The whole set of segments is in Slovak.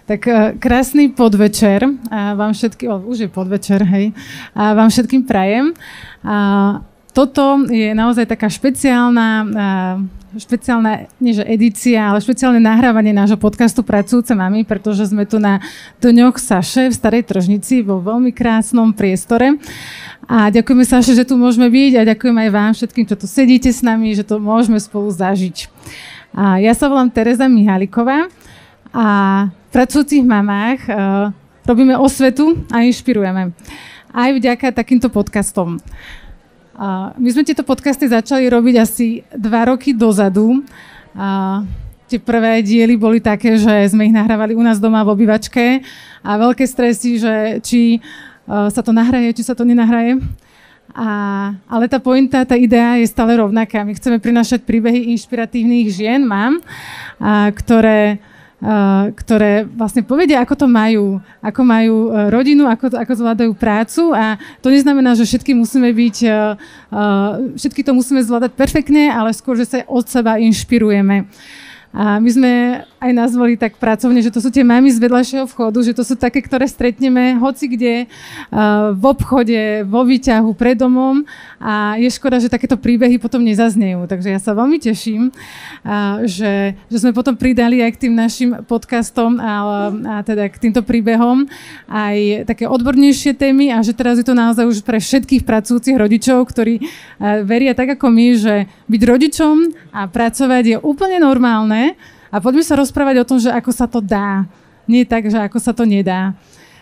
Tak krásny podvečer vám všetkým, už je podvečer, hej, a vám všetkým prajem. Toto je naozaj taká špeciálna, nie že edícia, ale špeciálne nahrávanie nášho podcastu Pracujúce mami, pretože sme tu na Dňoch Saše v Starej Tržnici vo veľmi krásnom priestore. A ďakujeme, Saše, že tu môžeme byť a ďakujem aj vám všetkým, čo tu sedíte s nami, že to môžeme spolu zažiť. A ja sa volám Tereza Mihaliková a v Pracujúcich mamách robíme osvetu a inšpirujeme. Aj vďaka takýmto podcastom. My sme tieto podcasty začali robiť asi 2 roky dozadu. Tie prvé diely boli také, že sme ich nahrávali u nás doma v obývačke a veľké stresy, že či sa to nahraje, či sa to nenahraje. Ale tá pointa, tá idea je stále rovnaká. My chceme prinášať príbehy inšpiratívnych žien, mám, ktoré vlastne povedia, ako to majú, ako majú rodinu, ako zvládajú prácu a to neznamená, že všetky to musíme zvládať perfektne, ale skôr, že sa od seba inšpirujeme. A my sme aj nazvali tak pracovne, že to sú tie mami z vedľajšieho vchodu, že to sú také, ktoré stretneme hoci kde, v obchode, vo výťahu, pred domom a je škoda, že takéto príbehy potom nezaznejú. Takže ja sa veľmi teším, že sme potom pridali aj k tým našim podcastom a teda k týmto príbehom aj také odbornejšie témy a že teraz je to naozaj už pre všetkých pracujúcich rodičov, ktorí veria tak ako my, že byť rodičom a pracovať je úplne normálne. A poďme sa rozprávať o tom, že ako sa to dá. Nie tak, že ako sa to nedá.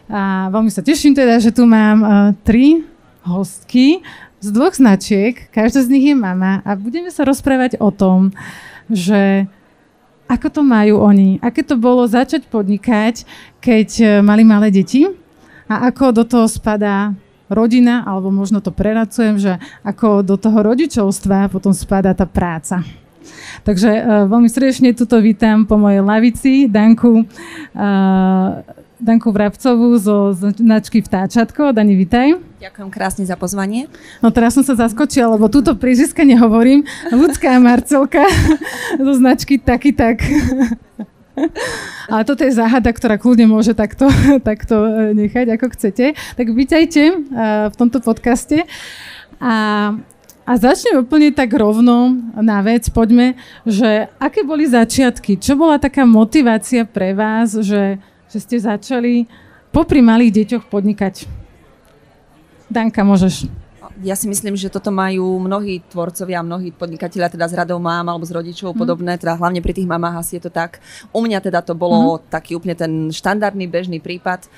A veľmi sa teším teda, že tu mám 3 hostky z 2 značiek. Každá z nich je mama. A budeme sa rozprávať o tom, že ako to majú oni. Aké to bolo začať podnikať, keď mali malé deti. A ako do toho spadá rodina, alebo možno to preracujem, že ako do toho rodičovstva potom spadá tá práca. Takže veľmi srdečne tuto vítam po mojej lavici Danku Vrabcovú zo značky Vtáčatko. Dani, vitaj. Ďakujem krásne za pozvanie. No teraz som sa zaskočila, lebo túto prízviska nehovorím. Ľudská Marcelka zo značky Taky tak. Ale toto je záhada, ktorá kľudne môže takto nechať, ako chcete. Tak vítajte v tomto podcaste. A začnem úplne tak rovno na vec, poďme, že aké boli začiatky? Čo bola taká motivácia pre vás, že ste začali popri malých deťoch podnikať? Danka, môžeš. Ja si myslím, že toto majú mnohí tvorcovia, mnohí podnikatelia teda z radou mám alebo z rodičov podobné, teda hlavne pri tých mamách asi je to tak. U mňa teda to bolo taký úplne ten štandardný, bežný prípad,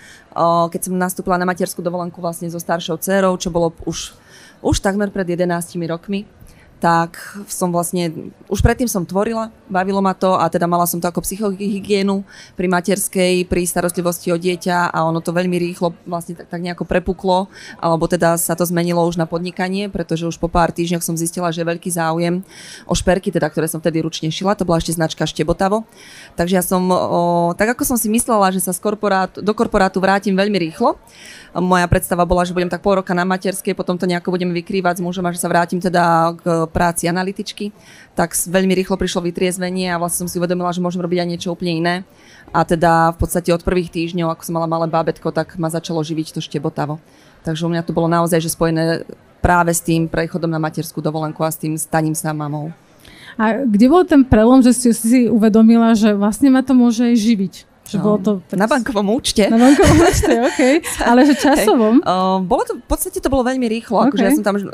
keď som nastúpila na materskú dovolenku vlastne so staršou dcérou, čo bolo už takmer pred 11 rokmi, tak som vlastne, už predtým som tvorila, bavilo ma to a teda mala som to ako psychohygienu pri materskej, pri starostlivosti o dieťa a ono to veľmi rýchlo vlastne tak nejako prepuklo, alebo teda sa to zmenilo už na podnikanie, pretože už po pár týždňoch som zistila, že je veľký záujem o šperky, teda, ktoré som vtedy ručne šila, to bola ešte značka Štebotavo. Takže ja som, tak ako som si myslela, že sa do korporátu vrátim veľmi rýchlo, moja predstava bola, že budem tak pol roka na materskej, potom to nejako budeme vykrývať s mužom a že sa vrátim teda k práci analytičky. Tak veľmi rýchlo prišlo vytriezvenie a vlastne som si uvedomila, že môžem robiť aj niečo úplne iné. A teda v podstate od prvých týždňov, ako som mala malé bábätko, tak ma začalo živiť to Štebotavo. Takže u mňa to bolo naozaj že spojené práve s tým prechodom na materskú dovolenku a s tým staním sa mamou. A kde bol ten prelom, že si uvedomila, že vlastne ma to môže aj živiť? Že bolo to na bankovom účte. Na bankovom účte, okej. Ale že časovom? V podstate to bolo veľmi rýchlo. Okay. Akože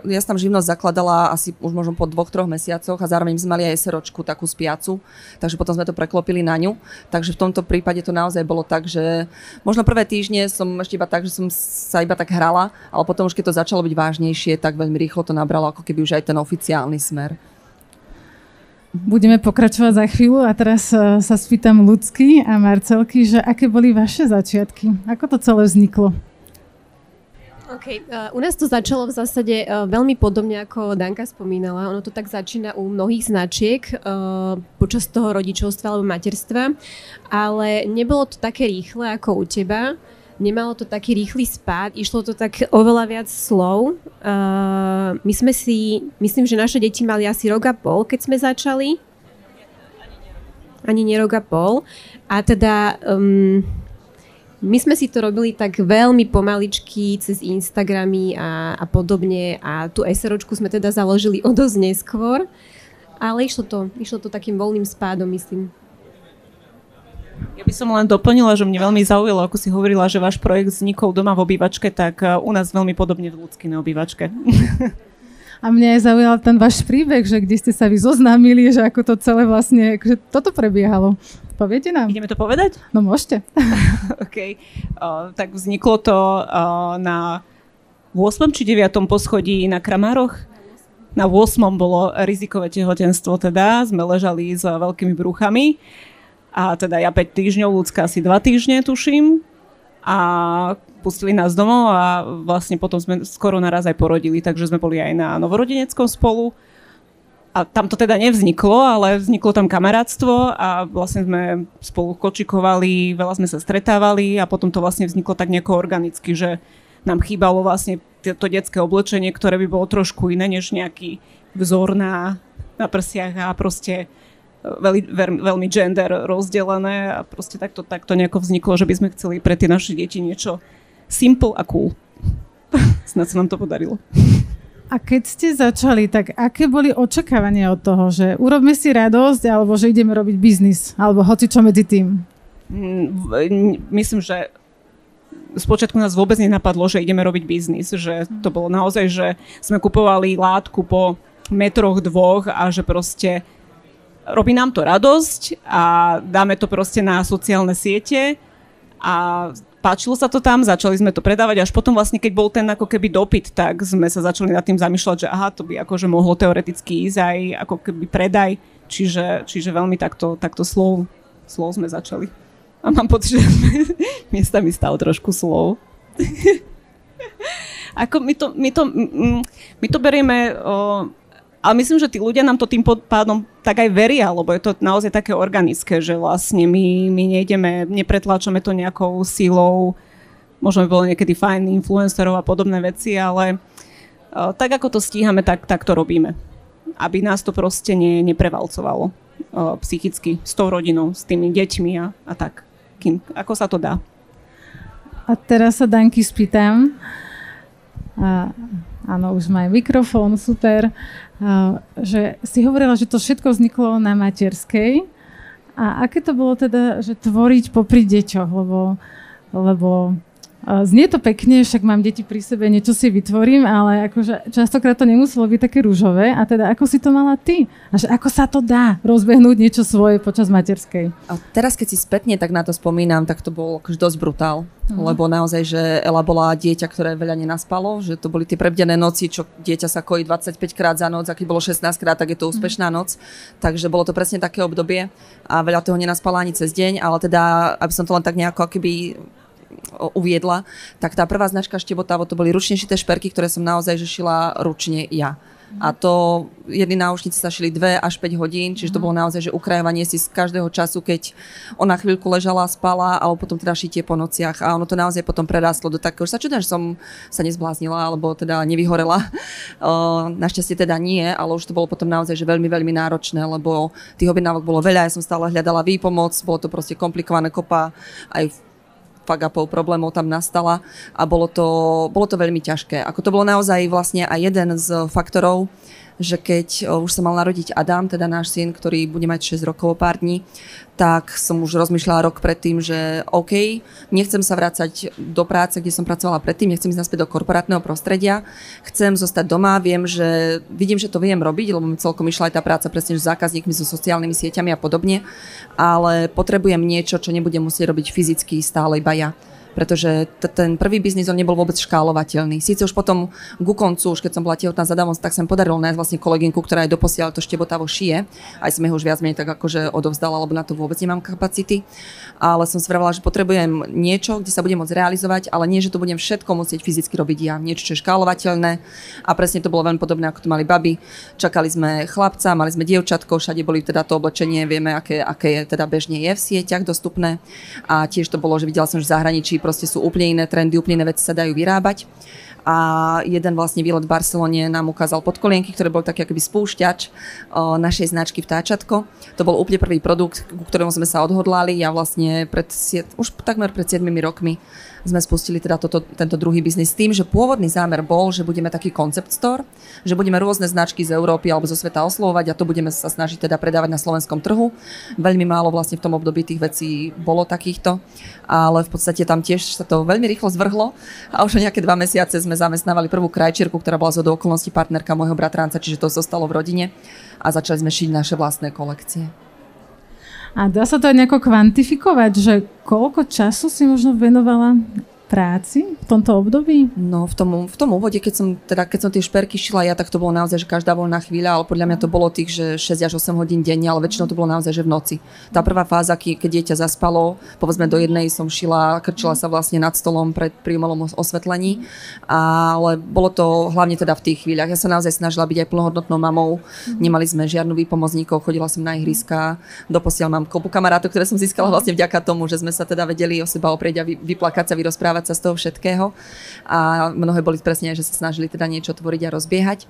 ja som tam živnosť zakladala asi už možno po 2-3 mesiacoch a zároveň sme mali aj SROčku, takú spiacu. Takže potom sme to preklopili na ňu. Takže v tomto prípade to naozaj bolo tak, že možno prvé týždne som ešte iba tak, že som sa iba tak hrala, ale potom už keď to začalo byť vážnejšie, tak veľmi rýchlo to nabralo ako keby už aj ten oficiálny smer. Budeme pokračovať za chvíľu a teraz sa spýtam Ľudsky a Marcelky, že aké boli vaše začiatky? Ako to celé vzniklo? U nás to začalo v zásade veľmi podobne, ako Danka spomínala. Ono to tak začína u mnohých značiek počas toho rodičovstva alebo materstva, ale nebolo to také rýchle ako u teba. Nemalo to taký rýchly spád, išlo to tak oveľa viac slov. Myslím, že naše deti mali asi 1,5 roka, keď sme začali. ani nie rok a pol. A teda my sme si to robili tak veľmi pomaličky cez Instagramy a podobne a tú SROčku sme teda založili o dosť neskôr, ale išlo to takým voľným spádom, myslím. Ja by som len doplnila, že mne veľmi zaujalo, ako si hovorila, že váš projekt vznikol doma v obývačke, tak u nás veľmi podobne v Ľudskej na obývačke. A mňa aj zaujal ten váš príbeh, že kde ste sa vy zoznámili, že ako to celé vlastne, že toto prebiehalo. Poviete nám? Ideme to povedať? No môžete. OK. Tak vzniklo to na 8. či 9. poschodí na Kramároch. Na 8. bolo rizikové tehotenstvo, teda sme ležali s veľkými brúchami. A teda ja 5 týždňov, Ľudská asi 2 týždne, tuším. A pustili nás domov a vlastne potom sme skoro naraz aj porodili, takže sme boli aj na novorodeneckom spolu. A tam to teda nevzniklo, ale vzniklo tam kamarátstvo a vlastne sme spolu kočikovali, veľa sme sa stretávali a potom to vlastne vzniklo tak nejako organicky, že nám chýbalo vlastne to detské oblečenie, ktoré by bolo trošku iné než nejaký vzor na prsiach a proste veľmi gender rozdelené a proste takto nejako vzniklo, že by sme chceli pre tie naše deti niečo simple a cool. Snad sa nám to podarilo. A keď ste začali, tak aké boli očakávania od toho, že urobme si radosť, alebo že ideme robiť biznis, alebo hoci čo medzi tým? Myslím, že spočiatku nás vôbec nenapadlo, že ideme robiť biznis, že to bolo naozaj, že sme kupovali látku po metroch, 2 a že proste robí nám to radosť a dáme to proste na sociálne siete a páčilo sa to tam, začali sme to predávať, až potom vlastne, keď bol ten ako keby dopyt, tak sme sa začali nad tým zamýšľať, že aha, to by akože mohlo teoreticky ísť aj ako keby predaj, čiže veľmi takto slov sme začali. A mám pocit, že miestami stalo trošku slov. Ako my to berieme. Ale myslím, že tí ľudia nám to tým pádom tak aj veria, lebo je to naozaj také organické, že vlastne my nejdeme, nepretláčame to nejakou silou, možno by bolo niekedy fajn influencerov a podobné veci, ale tak ako to stíhame, tak to robíme. Aby nás to proste neprevalcovalo psychicky s tou rodinou, s tými deťmi a tak. Ako sa to dá. A teraz sa Danky spýtam. Áno, už má aj mikrofón, super. Že si hovorila, že to všetko vzniklo na materskej. A aké to bolo teda, že tvoriť popri deťoch? Lebo znie to pekne, však mám deti pri sebe, niečo si vytvorím, ale akože častokrát to nemuselo byť také ružové. A teda ako si to mala ty? A že ako sa to dá rozbehnúť niečo svoje počas materskej? A teraz, keď si spätne tak na to spomínam, tak to bolo akože dosť brutál. Lebo naozaj, že Ela bola dieťa, ktoré veľa nenaspalo, že to boli tie prebdené noci, čo dieťa sa kojí 25 krát za noc, a keď bolo 16 krát, tak je to úspešná noc. Takže bolo to presne také obdobie a veľa toho nenaspala ani cez deň, ale teda, aby som to len tak nejako akoby uviedla, tak tá prvá značka Štebotavo, to boli ručne šité šperky, ktoré som naozaj že šila ručne ja. A to jedny náušnice sa šili 2 až 5 hodín, čiže to bolo naozaj, že ukrajovanie si z každého času, keď ona chvíľku ležala, spala, alebo potom teda šitie po nociach. A ono to naozaj potom prerástlo do takého, že sa čudujem, že som sa nezbláznila, alebo teda nevyhorela. Našťastie teda nie, ale už to bolo potom naozaj, že veľmi, veľmi náročné, lebo tých objednávok bolo veľa, ja som stále hľadala výpomoc, bolo to proste komplikované, kopa aj fagapov problémov tam nastala a bolo to veľmi ťažké. Ako to bolo naozaj vlastne aj jeden z faktorov, že keď už sa mal narodiť Adam, teda náš syn, ktorý bude mať 6 rokov o pár dní, tak som už rozmýšľala rok predtým, že OK, nechcem sa vrácať do práce, kde som pracovala predtým, nechcem ísť naspäť do korporátneho prostredia, chcem zostať doma, vidím, že to viem robiť, lebo mi celkom išla aj tá práca presne s zákazníkmi, so sociálnymi sieťami a podobne, ale potrebujem niečo, čo nebudem musieť robiť fyzicky stále iba ja. Pretože ten prvý biznis, on nebol vôbec škálovateľný. Síce už potom ku koncu, už keď som bola tehotná za Davom, tak som podarilo nájsť vlastne kolegynku, ktorá aj doposiaľ to Štebotavo šije. Aj som ho už viac menej tak akože odovzdala, lebo na to vôbec nemám kapacity. Ale som si vravela, že potrebujem niečo, kde sa budem môcť realizovať, ale nie, že to budem všetko musieť fyzicky robiť ja. Niečo, čo je škálovateľné. A presne to bolo veľmi podobné, ako to mali baby. Čakali sme chlapca, mali sme dievčatko, všade boli teda to oblečenie, vieme, aké je teda bežne je v sieťach dostupné. A tiež to bolo, že videla som, že v zahraničí proste sú úplne iné trendy, úplne iné veci sa dajú vyrábať. a jeden vlastne výlet v Barcelone nám ukázal podkolienky, ktoré bol taký akoby spúšťač našej značky Vtáčatko. To bol úplne prvý produkt, ku ktorému sme sa odhodlali a vlastne už takmer pred 7 rokmi sme spustili teda tento druhý biznis s tým, že pôvodný zámer bol, že budeme taký concept store, že budeme rôzne značky z Európy alebo zo sveta oslovovať a to budeme sa snažiť teda predávať na slovenskom trhu. Veľmi málo vlastne v tom období tých vecí bolo takýchto, ale v podstate tam tiež sa to veľmi rýchlo zvrhlo a už nejaké 2 mesiace sme zamestnávali prvú krajčírku, ktorá bola zhodou okolností partnerka môjho bratranca, čiže to zostalo v rodine a začali sme šiť naše vlastné kolekcie. A dá sa to aj nejako kvantifikovať, že koľko času si možno venovala práci v tomto období? No v tom úvode, keď som tie šperky šila ja, tak to bolo naozaj, že každá voľná chvíľa, ale podľa mňa to bolo tých, že 6 až 8 hodín denne, ale väčšinou to bolo naozaj, že v noci. Tá prvá fáza, keď dieťa zaspalo, povedzme do jednej som šila, krčila sa vlastne nad stolom pri umelom osvetlení, ale bolo to hlavne teda v tých chvíľach. Ja sa naozaj snažila byť aj plnohodnotnou mamou, nemali sme žiadnu výpomocníkov, chodila som na ihriska, doposiaľ mám kopu kamarátov, ktoré som získala vlastne vďaka tomu, že sme sa teda vedeli o seba oprieť a vyplakať sa, vyrozprávať sa z toho všetkého a mnohé boli presne, že sa snažili teda niečo tvoriť a rozbiehať.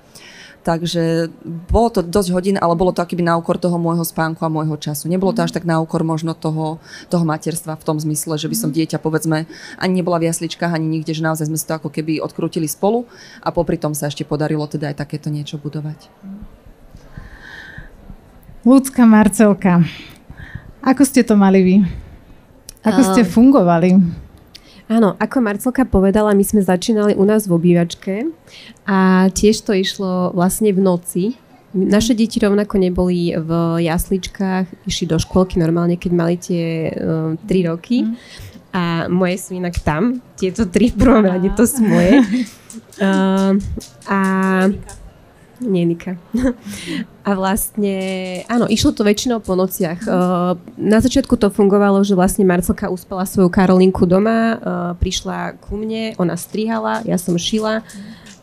Takže bolo to dosť hodín, ale bolo to akoby na úkor toho môjho spánku a môjho času. Nebolo to až tak na úkor možno toho materstva v tom zmysle, že by som dieťa povedzme ani nebola v jasličkách, ani nikde, že naozaj sme si to ako keby odkrútili spolu a popri tom sa ešte podarilo teda aj takéto niečo budovať. Ľudská Marcelka, ako ste to mali vy? Ako ste fungovali? Áno, ako Marcelka povedala, my sme začínali u nás v obývačke a tiež to išlo vlastne v noci. Naše deti rovnako neboli v jasličkách, išli do škôlky normálne, keď mali tie 3 roky. A moje sú inak tam, tieto 3 v prvom rade, to sú moje. Nie, Nika. A vlastne, áno, išlo to väčšinou po nociach. Na začiatku to fungovalo, že vlastne Marcelka uspala svoju Karolinku doma, prišla ku mne, ona strihala, ja som šila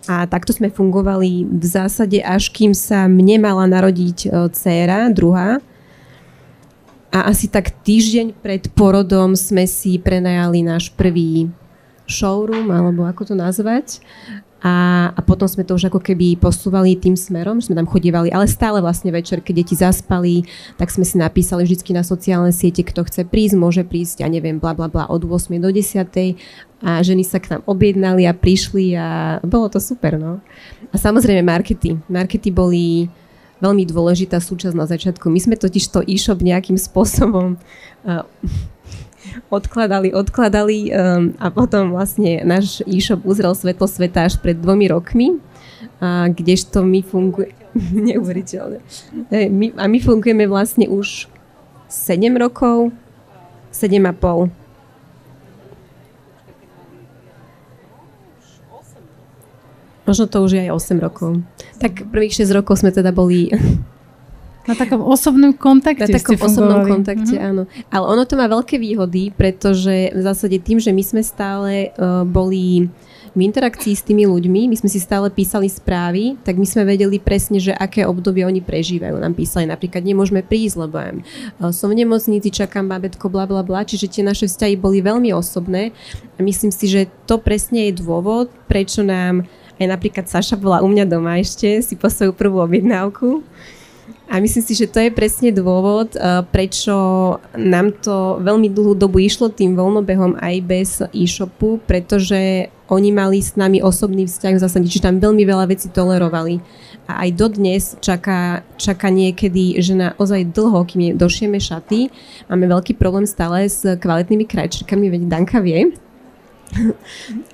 a takto sme fungovali v zásade, až kým sa mne mala narodiť dcéra, druhá. A asi tak týždeň pred porodom sme si prenajali náš prvý showroom, alebo ako to nazvať. A potom sme to už ako keby posúvali tým smerom, že sme tam chodievali, ale stále vlastne večer, keď deti zaspali, tak sme si napísali vždycky na sociálne siete, kto chce prísť, môže prísť, ja neviem, blablabla od 8 do 10 a ženy sa k nám objednali a prišli a bolo to super, no. A samozrejme markety boli veľmi dôležitá súčasť na začiatku. My sme totiž to e-shop nejakým spôsobom odkladali a potom vlastne náš e-shop uzrel svetlo sveta až pred 2 rokmi, kdežto my fungujeme neuveriteľné. My fungujeme vlastne už 7 rokov, 7,5. Možno to už je aj 8 rokov. Tak prvých 6 rokov sme teda boli na takom osobnom kontakte. Na takom osobnom kontakte, áno. Ale ono to má veľké výhody, pretože v zásade tým, že my sme stále boli v interakcii s tými ľuďmi, my sme si stále písali správy, tak my sme vedeli presne, že aké obdobie oni prežívajú. Nám písali napríklad, nemôžeme prísť, lebo som v nemocnici, čakám bábätko, blablabla, čiže tie naše vzťahy boli veľmi osobné a myslím si, že to presne je dôvod, prečo nám aj napríklad Saša bola u mňa doma ešte, si po svoju prvú objednávku. A myslím si, že to je presne dôvod, prečo nám to veľmi dlhú dobu išlo tým voľnobehom aj bez e-shopu, pretože oni mali s nami osobný vzťah v zásade, čiže tam veľmi veľa vecí tolerovali. A aj dodnes čaká niekedy, že naozaj dlho, kým došieme šaty, máme veľký problém stále s kvalitnými krajčírkami, veď Danka vie.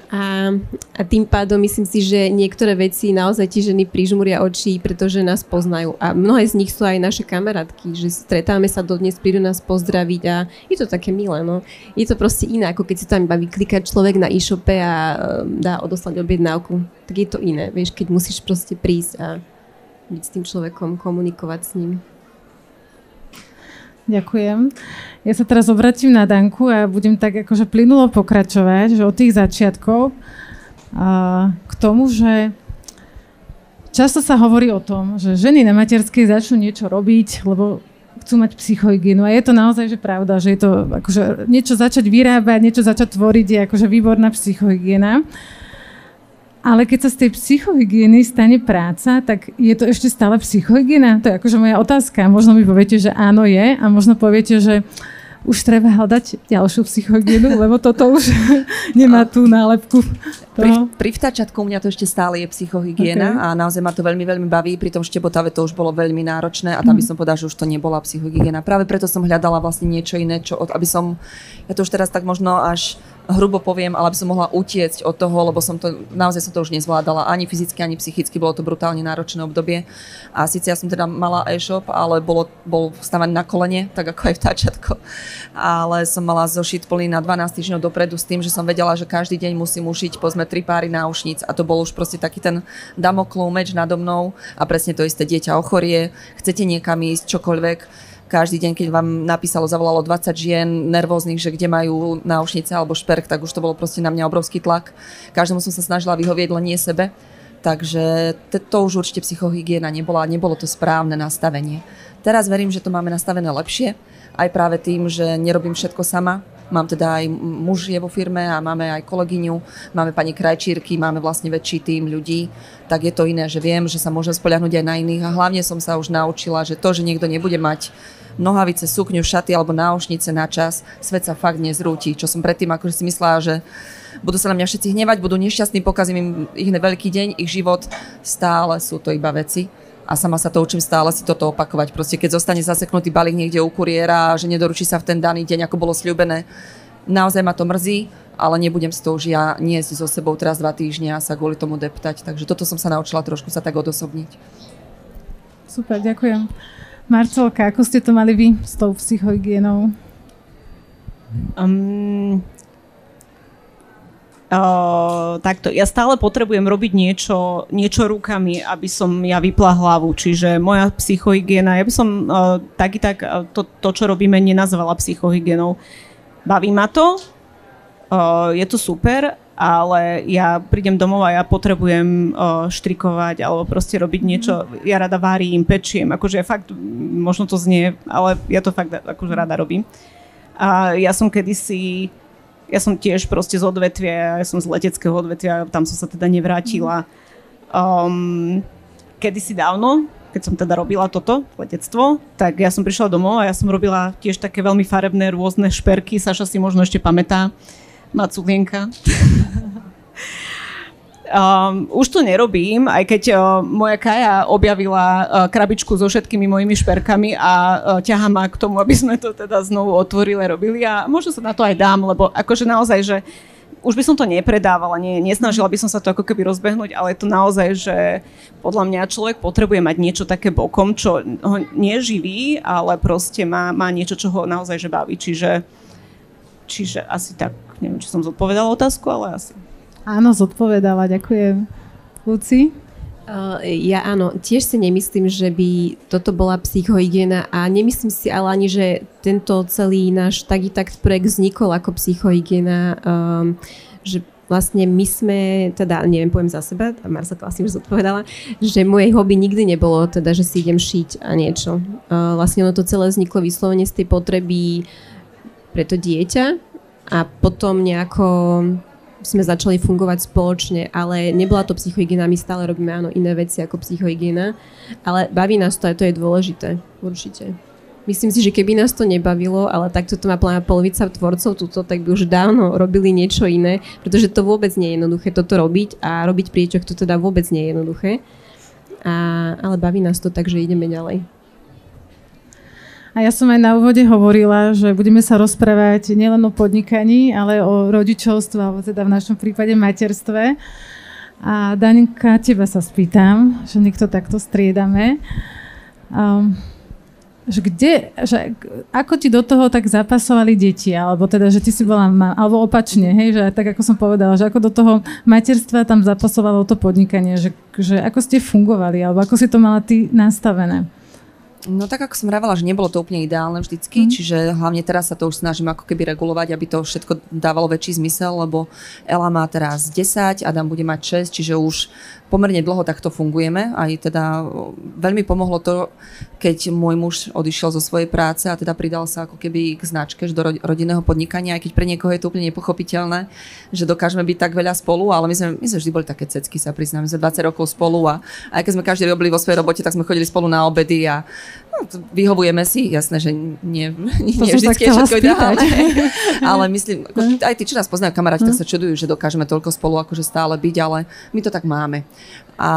A tým pádom myslím si, že niektoré veci naozaj tie ženy prižmúria oči, pretože nás poznajú. A mnohé z nich sú aj naše kamarátky, že stretávame sa dodnes, prídu nás pozdraviť a je to také milé, no. Je to proste iné, ako keď si tam iba vyklikať človek na e-shope a dá odoslať objednávku. Tak je to iné, vieš, keď musíš proste prísť a byť s tým človekom, komunikovať s ním. Ďakujem. Ja sa teraz obratím na Danku a budem tak akože plynulo pokračovať, že od tých začiatkov k tomu, že často sa hovorí o tom, že ženy na materskej začnú niečo robiť, lebo chcú mať psychohygienu. A je to naozaj že pravda, že je to akože niečo začať vyrábať, niečo začať tvoriť je akože výborná psychohygiena. Ale keď sa z tej psychohygieny stane práca, tak je to ešte stále psychohygiena? To je akože moja otázka. Možno mi poviete, že áno je a možno poviete, že už treba hľadať ďalšiu psychohygienu, lebo toto už nemá tú nálepku. Pri vtáčatku u mňa to ešte stále je psychohygiena a naozaj ma to veľmi, veľmi baví. Pri tom štebotave to už bolo veľmi náročné a tam by som povedala, že už to nebola psychohygiena. Práve preto som hľadala vlastne niečo iné, aby som, ja to už teraz tak možno až hrubo poviem, ale aby som mohla utiecť od toho, lebo naozaj som to už nezvládala ani fyzicky, ani psychicky, bolo to brutálne náročné obdobie. A síce ja som teda mala e-shop, ale bol stávaný na kolene, tak ako aj vtáčatko. Ale som mala zošit plný na 12 týždňov dopredu s tým, že som vedela, že každý deň musím ušiť povedzme 3 páry náušnic a to bol už proste taký ten Damoklov meč nado mnou a presne to isté, dieťa ochorie, chcete niekam ísť, čokoľvek. Každý deň, keď vám zavolalo 20 žien nervóznych, že kde majú náušnice alebo šperk, tak už to bolo proste na mňa obrovský tlak. Každému som sa snažila vyhovieť, len nie sebe. Takže to už určite psychohygiena nebolo to správne nastavenie. Teraz verím, že to máme nastavené lepšie, aj práve tým, že nerobím všetko sama. Mám teda aj muž je vo firme a máme aj kolegyňu, máme pani krajčírky, máme vlastne väčší tím ľudí, tak je to iné, že viem, že sa môžem spoľahnúť aj na iných a hlavne som sa už naučila, že to, že niekto nebude mať nohavice, sukňu, šaty alebo náušnice na čas, svet sa fakt nezrúti, čo som predtým akože si myslela, že budú sa na mňa všetci hnevať, budú nešťastní, pokazím im ich veľký deň, ich život, stále sú to iba veci. A sama sa to učím stále si toto opakovať. Proste keď zostane zaseknutý balík niekde u kuriéra, že nedoručí sa v ten daný deň, ako bolo sľúbené, naozaj ma to mrzí, ale nebudem si to už ja niesť so sebou teraz 2 týždne a sa kvôli tomu deptať. Takže toto som sa naučila trošku sa tak odosobniť. Super, ďakujem. Marcelka, ako ste to mali vy s tou psychohygienou? Takto, ja stále potrebujem robiť niečo rukami, aby som ja vypla hlavu, čiže moja psychohygiena, ja by som to, čo robíme, nenazvala psychohygienou. Baví ma to, je to super, ale ja prídem domov a ja potrebujem štrikovať alebo proste robiť niečo, ja rada varím, pečiem, akože ja fakt, možno to znie, ale ja to fakt akože rada robím. A ja som tiež proste z odvetvia, ja som z leteckého odvetvia, tam som sa teda nevrátila. Kedysi dávno, keď som teda robila toto letectvo, tak ja som prišla domov a ja som robila tiež také veľmi farebné rôzne šperky, Saša si možno ešte pamätá, Maculienka. Už to nerobím, aj keď moja Kaja objavila krabičku so všetkými mojimi šperkami a ťahá ma k tomu, aby sme to teda znovu otvorili a robili a možno sa na to aj dám, lebo akože naozaj, že už by som to nepredávala, nesnažila by som sa to ako keby rozbehnúť, ale je to naozaj, že podľa mňa človek potrebuje mať niečo také bokom, čo ho neživí, ale proste má niečo, čo ho naozaj že baví, čiže asi tak, neviem, či som zodpovedala otázku, ale asi. Áno, zodpovedala, ďakujem. Luci? Ja áno, tiež si nemyslím, že by toto bola psychohygiena a nemyslím si ale ani, že tento celý náš Tagitakt projekt vznikol ako psychohygiena, že vlastne my sme, teda neviem, poviem za seba, a Marcelka vlastne už zodpovedala, že moje hobby nikdy nebolo, teda, že si idem šiť a niečo. Vlastne ono to celé vzniklo vyslovene z tej potreby pre to dieťa a potom nejako sme začali fungovať spoločne, ale nebola to psychohygiena, my stále robíme áno iné veci ako psychohygiena, ale baví nás to a to je dôležité, určite. Myslím si, že keby nás to nebavilo, ale takto to má polovica tvorcov tuto, tak by už dávno robili niečo iné, pretože to vôbec nie je jednoduché toto robiť a robiť pri deťoch to teda vôbec nie je jednoduché, ale baví nás to tak, že ideme ďalej. A ja som aj na úvode hovorila, že budeme sa rozprávať nielen o podnikaní, ale o rodičovstve, alebo teda v našom prípade materstve. A Daňka, teba sa spýtam, že niekto takto striedame. Ako ti do toho tak zapasovali deti? Alebo teda, že ty si bola alebo opačne, hej, že tak ako som povedala, že ako do toho materstva tam zapasovalo to podnikanie, že ako ste fungovali, alebo ako si to mala ty nastavené? No tak ako som vravala, že nebolo to úplne ideálne vždycky, čiže hlavne teraz sa to už snažím ako keby regulovať, aby to všetko dávalo väčší zmysel, lebo Ela má teraz 10, Adam bude mať 6, čiže už pomerne dlho takto fungujeme. Aj teda veľmi pomohlo to, keď môj muž odišiel zo svojej práce a teda pridal sa ako keby k značke do rodinného podnikania, aj keď pre niekoho je to úplne nepochopiteľné, že dokážeme byť tak veľa spolu, ale my sme vždy boli také cecky, sa priznám, sme 20 rokov spolu a aj keď sme každý robili vo svojej robote, tak sme chodili spolu na obedy a vyhovujeme si, jasné, že nie vždycky je všetko ideálne, ale myslím, aj tí, čo nás poznajú kamaráti, tak sa čudujú, že dokážeme toľko spolu akože stále byť, ale my to tak máme. A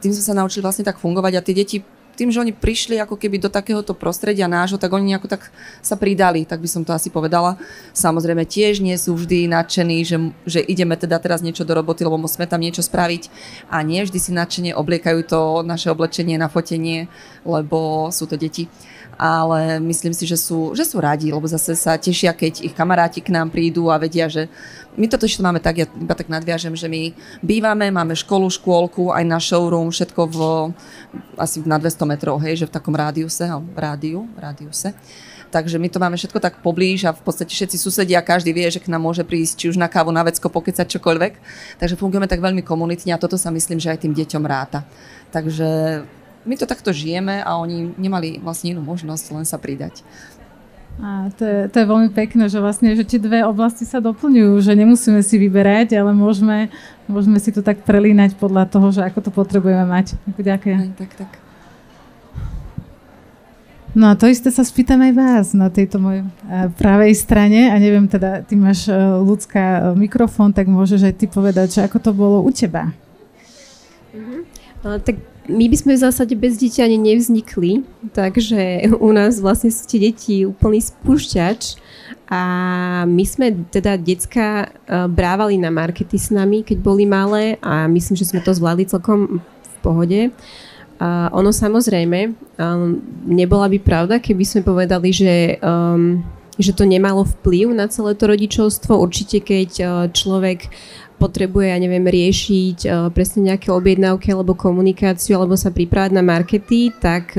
tým sme sa naučili vlastne tak fungovať a tie deti, tým, že oni prišli ako keby do takéhoto prostredia nášho, tak oni nejako tak sa pridali, tak by som to asi povedala. Samozrejme tiež nie sú vždy nadšení, že ideme teda teraz niečo do roboty, lebo musíme tam niečo spraviť a nie vždy si nadšene obliekajú to naše oblečenie na fotenie, lebo sú to deti. Ale myslím si, že sú radi, lebo zase sa tešia, keď ich kamaráti k nám prídu a vedia, že my toto ešte máme tak, ja iba tak nadviažem, že my bývame, máme školu, škôlku, aj na showroom, všetko asi na 200 metrov, hej, že v takom rádiuse. Takže my to máme všetko tak poblíž a v podstate všetci susedia, každý vie, že k nám môže prísť, či už na kávu, na vecko, pokecať čokoľvek. Takže fungujeme tak veľmi komunitne a toto sa myslím, že aj tým deťom ráta. Takže my to takto žijeme a oni nemali vlastne inú možnosť len sa pridať. A to je veľmi pekné, že vlastne, že tie dve oblasti sa doplňujú, že nemusíme si vyberať, ale môžeme si to tak prelínať podľa toho, že ako to potrebujeme mať. Ďakujem. Tak. No a to isté sa spýtam aj vás na tejto mojej pravej strane a neviem, teda ty máš, Ľudská, mikrofón, tak môžeš aj ty povedať, že ako to bolo u teba. Tak my by sme v zásade bez dieťa ani nevznikli, takže u nás vlastne sú tie deti úplný spúšťač a my sme teda decka brávali na markety s nami, keď boli malé a myslím, že sme to zvládli celkom v pohode. Ono samozrejme, nebola by pravda, keby sme povedali, že to nemalo vplyv na celé to rodičovstvo. Určite, keď človek potrebuje, ja neviem, riešiť presne nejaké objednávky alebo komunikáciu alebo sa pripravať na markety, tak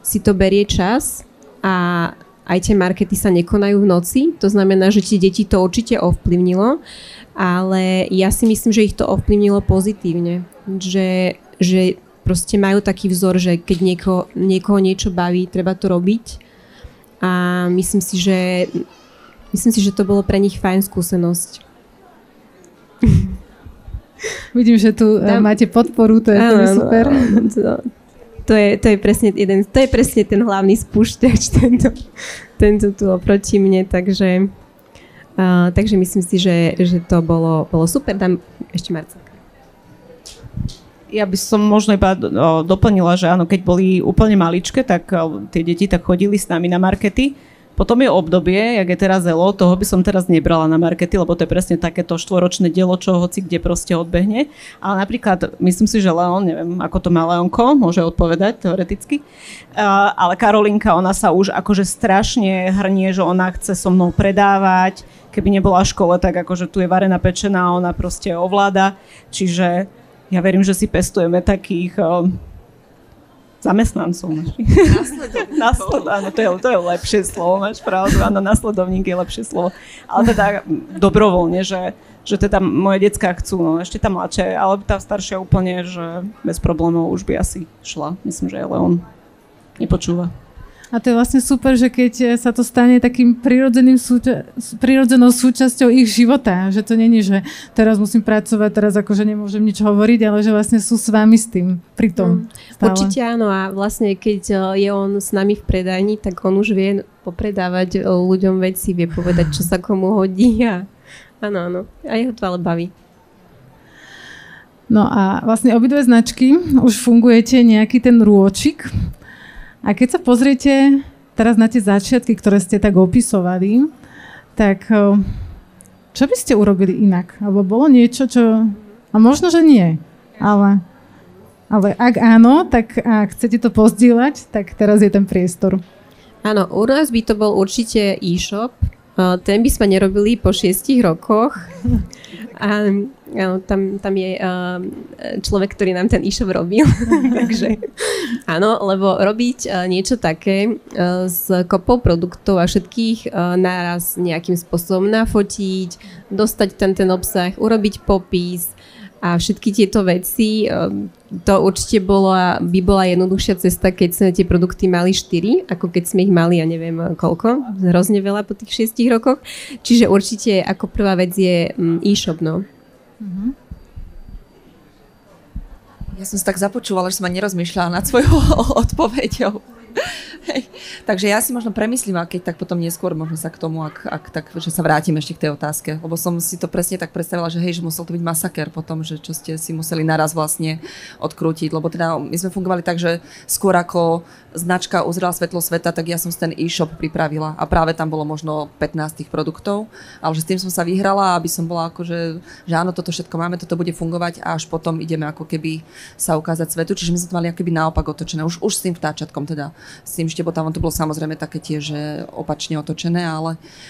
si to berie čas a aj tie markety sa nekonajú v noci. To znamená, že tie deti to určite ovplyvnilo, ale ja si myslím, že ich to ovplyvnilo pozitívne. Že proste majú taký vzor, že keď niekoho niečo baví, treba to robiť. A myslím si, že to bolo pre nich fajn skúsenosť. Vidím, že tu máte podporu, to je super. To je presne ten hlavný spúšťač, tento tu oproti mne, takže myslím si, že to bolo super. Tam ešte Marcelka. Ja by som možno iba doplnila, že áno, keď boli úplne maličké, tak tie deti tak chodili s nami na markety. Potom je obdobie, jak je teraz Elo, toho by som teraz nebrala na markety, lebo to je presne takéto štvoročné dielo, čo hoci kde proste odbehne. Ale napríklad, myslím si, že Leon, neviem, ako to má Leonko, môže odpovedať teoreticky, ale Karolinka, ona sa už akože strašne hrnie, že ona chce so mnou predávať. Keby nebola v škole, tak akože tu je varená pečená, ona proste ovláda. Čiže ja verím, že si pestujeme takých zamestnancov. Áno, to je lepšie slovo, máš pravdu, áno, nasledovník je lepšie slovo. Ale teda dobrovoľne, že teda moje decká chcú, no ešte tá mladšia, ale tá staršia úplne, že bez problémov už by asi šla. Myslím, že ale on nepočúva. A to je vlastne super, že keď sa to stane takým prirodzenou súčasťou ich života, že to není, že teraz musím pracovať, teraz akože nemôžem nič hovoriť, ale že vlastne sú s vami s tým pri tom. Určite áno a vlastne keď je on s nami v predajni, tak on už vie popredávať ľuďom veci, vie povedať, čo sa komu hodí a áno. A jeho to ale baví. No a vlastne obidve značky už fungujete nejaký ten rôčik. A keď sa pozriete teraz na tie začiatky, ktoré ste tak opisovali, tak čo by ste urobili inak? Alebo bolo niečo, čo... A možno, že nie. Ale ak áno, tak ak chcete to pozdieľať, tak teraz je ten priestor. Áno, u nás by to bol určite e-shop. Ten by sme nerobili po 6 rokoch. A tam je človek, ktorý nám ten e-shop robil. Takže áno, lebo robiť niečo také s kopou produktov a všetkých naraz nejakým spôsobom nafotiť, dostať ten obsah, urobiť popis A všetky tieto veci, to určite by bola jednoduchšia cesta, keď sme tie produkty mali 4, ako keď sme ich mali, ja neviem koľko, hrozne veľa po tých 6 rokoch. Čiže určite ako prvá vec je e-shop, no. Ja som si tak započúvala, že som ani nerozmýšľala nad svojou odpoveďou. Hej. Takže ja si možno premyslím, a keď tak potom neskôr možno sa k tomu, ak tak, že sa vrátim ešte k tej otázke, lebo som si to presne tak predstavila, že hej, že musel to byť masaker potom, že čo ste si museli naraz vlastne odkrútiť, lebo teda my sme fungovali tak, že skôr ako značka uzrela svetlo sveta, tak ja som si ten e-shop pripravila a práve tam bolo možno 15 tých produktov, ale že s tým som sa vyhrala, aby som bola akože, že áno, toto všetko máme, toto bude fungovať a až potom ideme ako keby sa ukázať svetu, čiže my sme to mali ako keby naopak otočené, už s tým vtáčatkom teda, s tým Štebotavom to bolo samozrejme také tiež opačne otočené,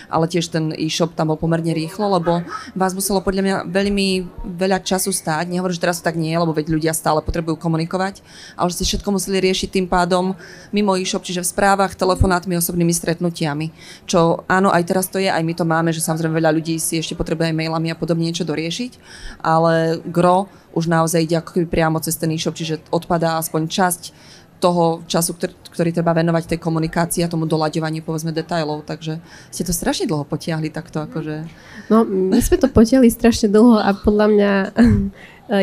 ale tiež ten e-shop tam bol pomerne rýchlo, lebo vás muselo podľa mňa veľmi veľa času stáť, nehovorím, že teraz to tak nie je, lebo veď ľudia stále potrebujú komunikovať, ale že ste všetko museli riešiť tým pádom mimo e-shop, čiže v správach, telefonátmi, osobnými stretnutiami. Čo áno, aj teraz to je, aj my to máme, že samozrejme veľa ľudí si ešte potrebuje aj mailami a podobne niečo doriešiť, ale gro už naozaj ide ako keby priamo cez ten e-shop, čiže odpadá aspoň časť toho času, ktorý treba venovať tej komunikácii a tomu doľaďovaniu, povedzme, detailov, takže ste to strašne dlho potiahli takto, akože... No, my sme to potiahli strašne dlho a podľa mňa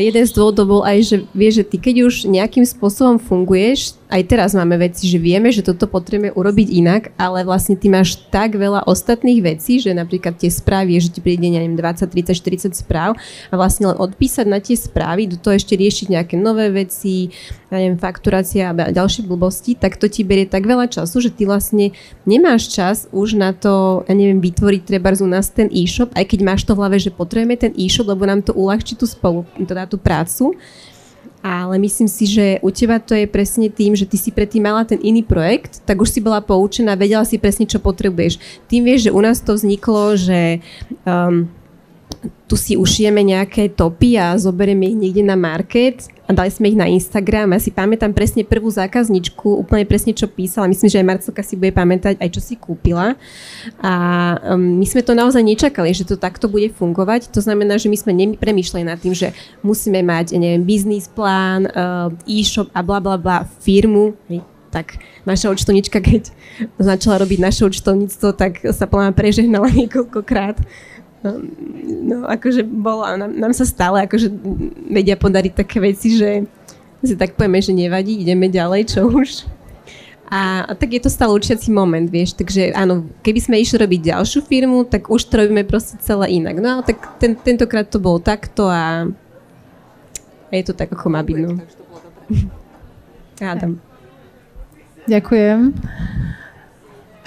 jeden z dôvodov bol aj, že vieš, že ty keď už nejakým spôsobom funguješ, aj teraz máme veci, že vieme, že toto potrebujeme urobiť inak, ale vlastne ty máš tak veľa ostatných vecí, že napríklad tie správy, že ti príde, neviem, 20, 30, 40 správ a vlastne len odpísať na tie správy, do toho ešte riešiť nejaké nové veci, ja neviem, fakturácia a ďalšie blbosti, tak to ti berie tak veľa času, že ty vlastne nemáš čas už na to, ja neviem, vytvoriť trebárs u nás ten e-shop, aj keď máš to v hlave, že potrebujeme ten e-shop, lebo nám to uľahčí tú prácu. Ale myslím si, že u teba to je presne tým, že ty si predtým mala ten iný projekt, tak už si bola poučená, vedela si presne, čo potrebuješ. Tým vieš, že u nás to vzniklo, že tu si ušijeme nejaké topy a zoberieme ich niekde na market a dali sme ich na Instagram. Ja si pamätám presne prvú zákazničku, úplne presne čo písala. Myslím, že aj Marcelka si bude pamätať aj čo si kúpila. A my sme to naozaj nečakali, že to takto bude fungovať. To znamená, že my sme nepremýšľali nad tým, že musíme mať, neviem, biznis plán, e-shop a bla bla bla, firmu. Tak naša účtovníčka, keď začala robiť naše účtovníctvo, tak sa plná prežehnala niekoľkokrát. No, akože bolo, nám sa stále akože vedia podariť také veci, že si tak povieme, že nevadí, ideme ďalej, čo už. A tak je to stále učiaci moment, vieš, takže áno, keby sme išli robiť ďalšiu firmu, tak už to robíme proste celé inak. No ale tak tentokrát to bolo takto a je to tak, ako má byť, no. Hádam. Ďakujem.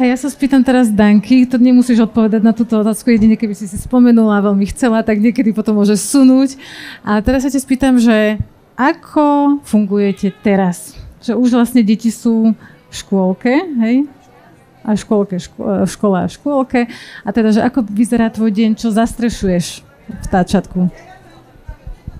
A ja sa spýtam teraz Danky, to nemusíš odpovedať na túto otázku, jedine keby si spomenula, veľmi chcela, tak niekedy potom môžeš sunúť. A teraz sa ťa spýtam, že ako fungujete teraz? Že už vlastne deti sú v škôlke, hej? A v škole a škôlke. A teda, že ako vyzerá tvoj deň, čo zastrešuješ v táčatku?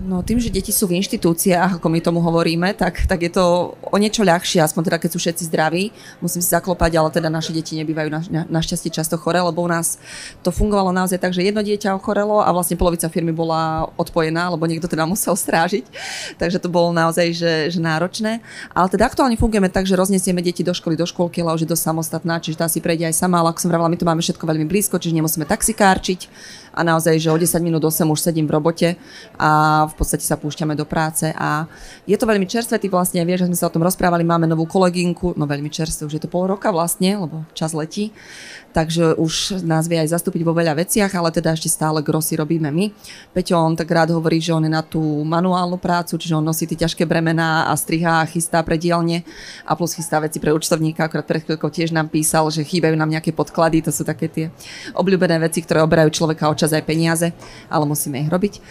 No tým, že deti sú v inštitúciách, ako my tomu hovoríme, tak je to o niečo ľahšie, aspoň teda keď sú všetci zdraví. Musím si zaklopať, ale teda naše deti nebývajú našťastie často choré, lebo u nás to fungovalo naozaj tak, že jedno dieťa ochorelo a vlastne polovica firmy bola odpojená, lebo niekto teda musel strážiť. Takže to bolo naozaj že náročné. Ale teda aktuálne fungujeme tak, že roznesieme deti do školy, do škôlky, ale už je dosť samostatná, čiže tá si prejde aj sama, ale ako som vravela, my to máme všetko veľmi blízko, čiže nemusíme taxikárčiť. A naozaj, že o 10 minút 8 už sedím v robote a v podstate sa púšťame do práce a je to veľmi čerstvé, ty vlastne vieš, že sme sa o tom rozprávali, máme novú kolegynku, no veľmi čerstvé, už je to pol roka vlastne, lebo čas letí, takže už nás vie aj zastúpiť vo veľa veciach, ale teda ešte stále grosy robíme my. Peťo, on tak rád hovorí, že on je na tú manuálnu prácu, čiže on nosí tie ťažké bremená a strihá a chystá pre dielne a plus chystá veci pre účtovníka, akorát pred chvíľkou tiež nám písal, že chýbajú nám nejaké podklady, to sú také tie obľúbené veci, ktoré oberajú človeka čas aj peniaze, ale musíme ich robiť.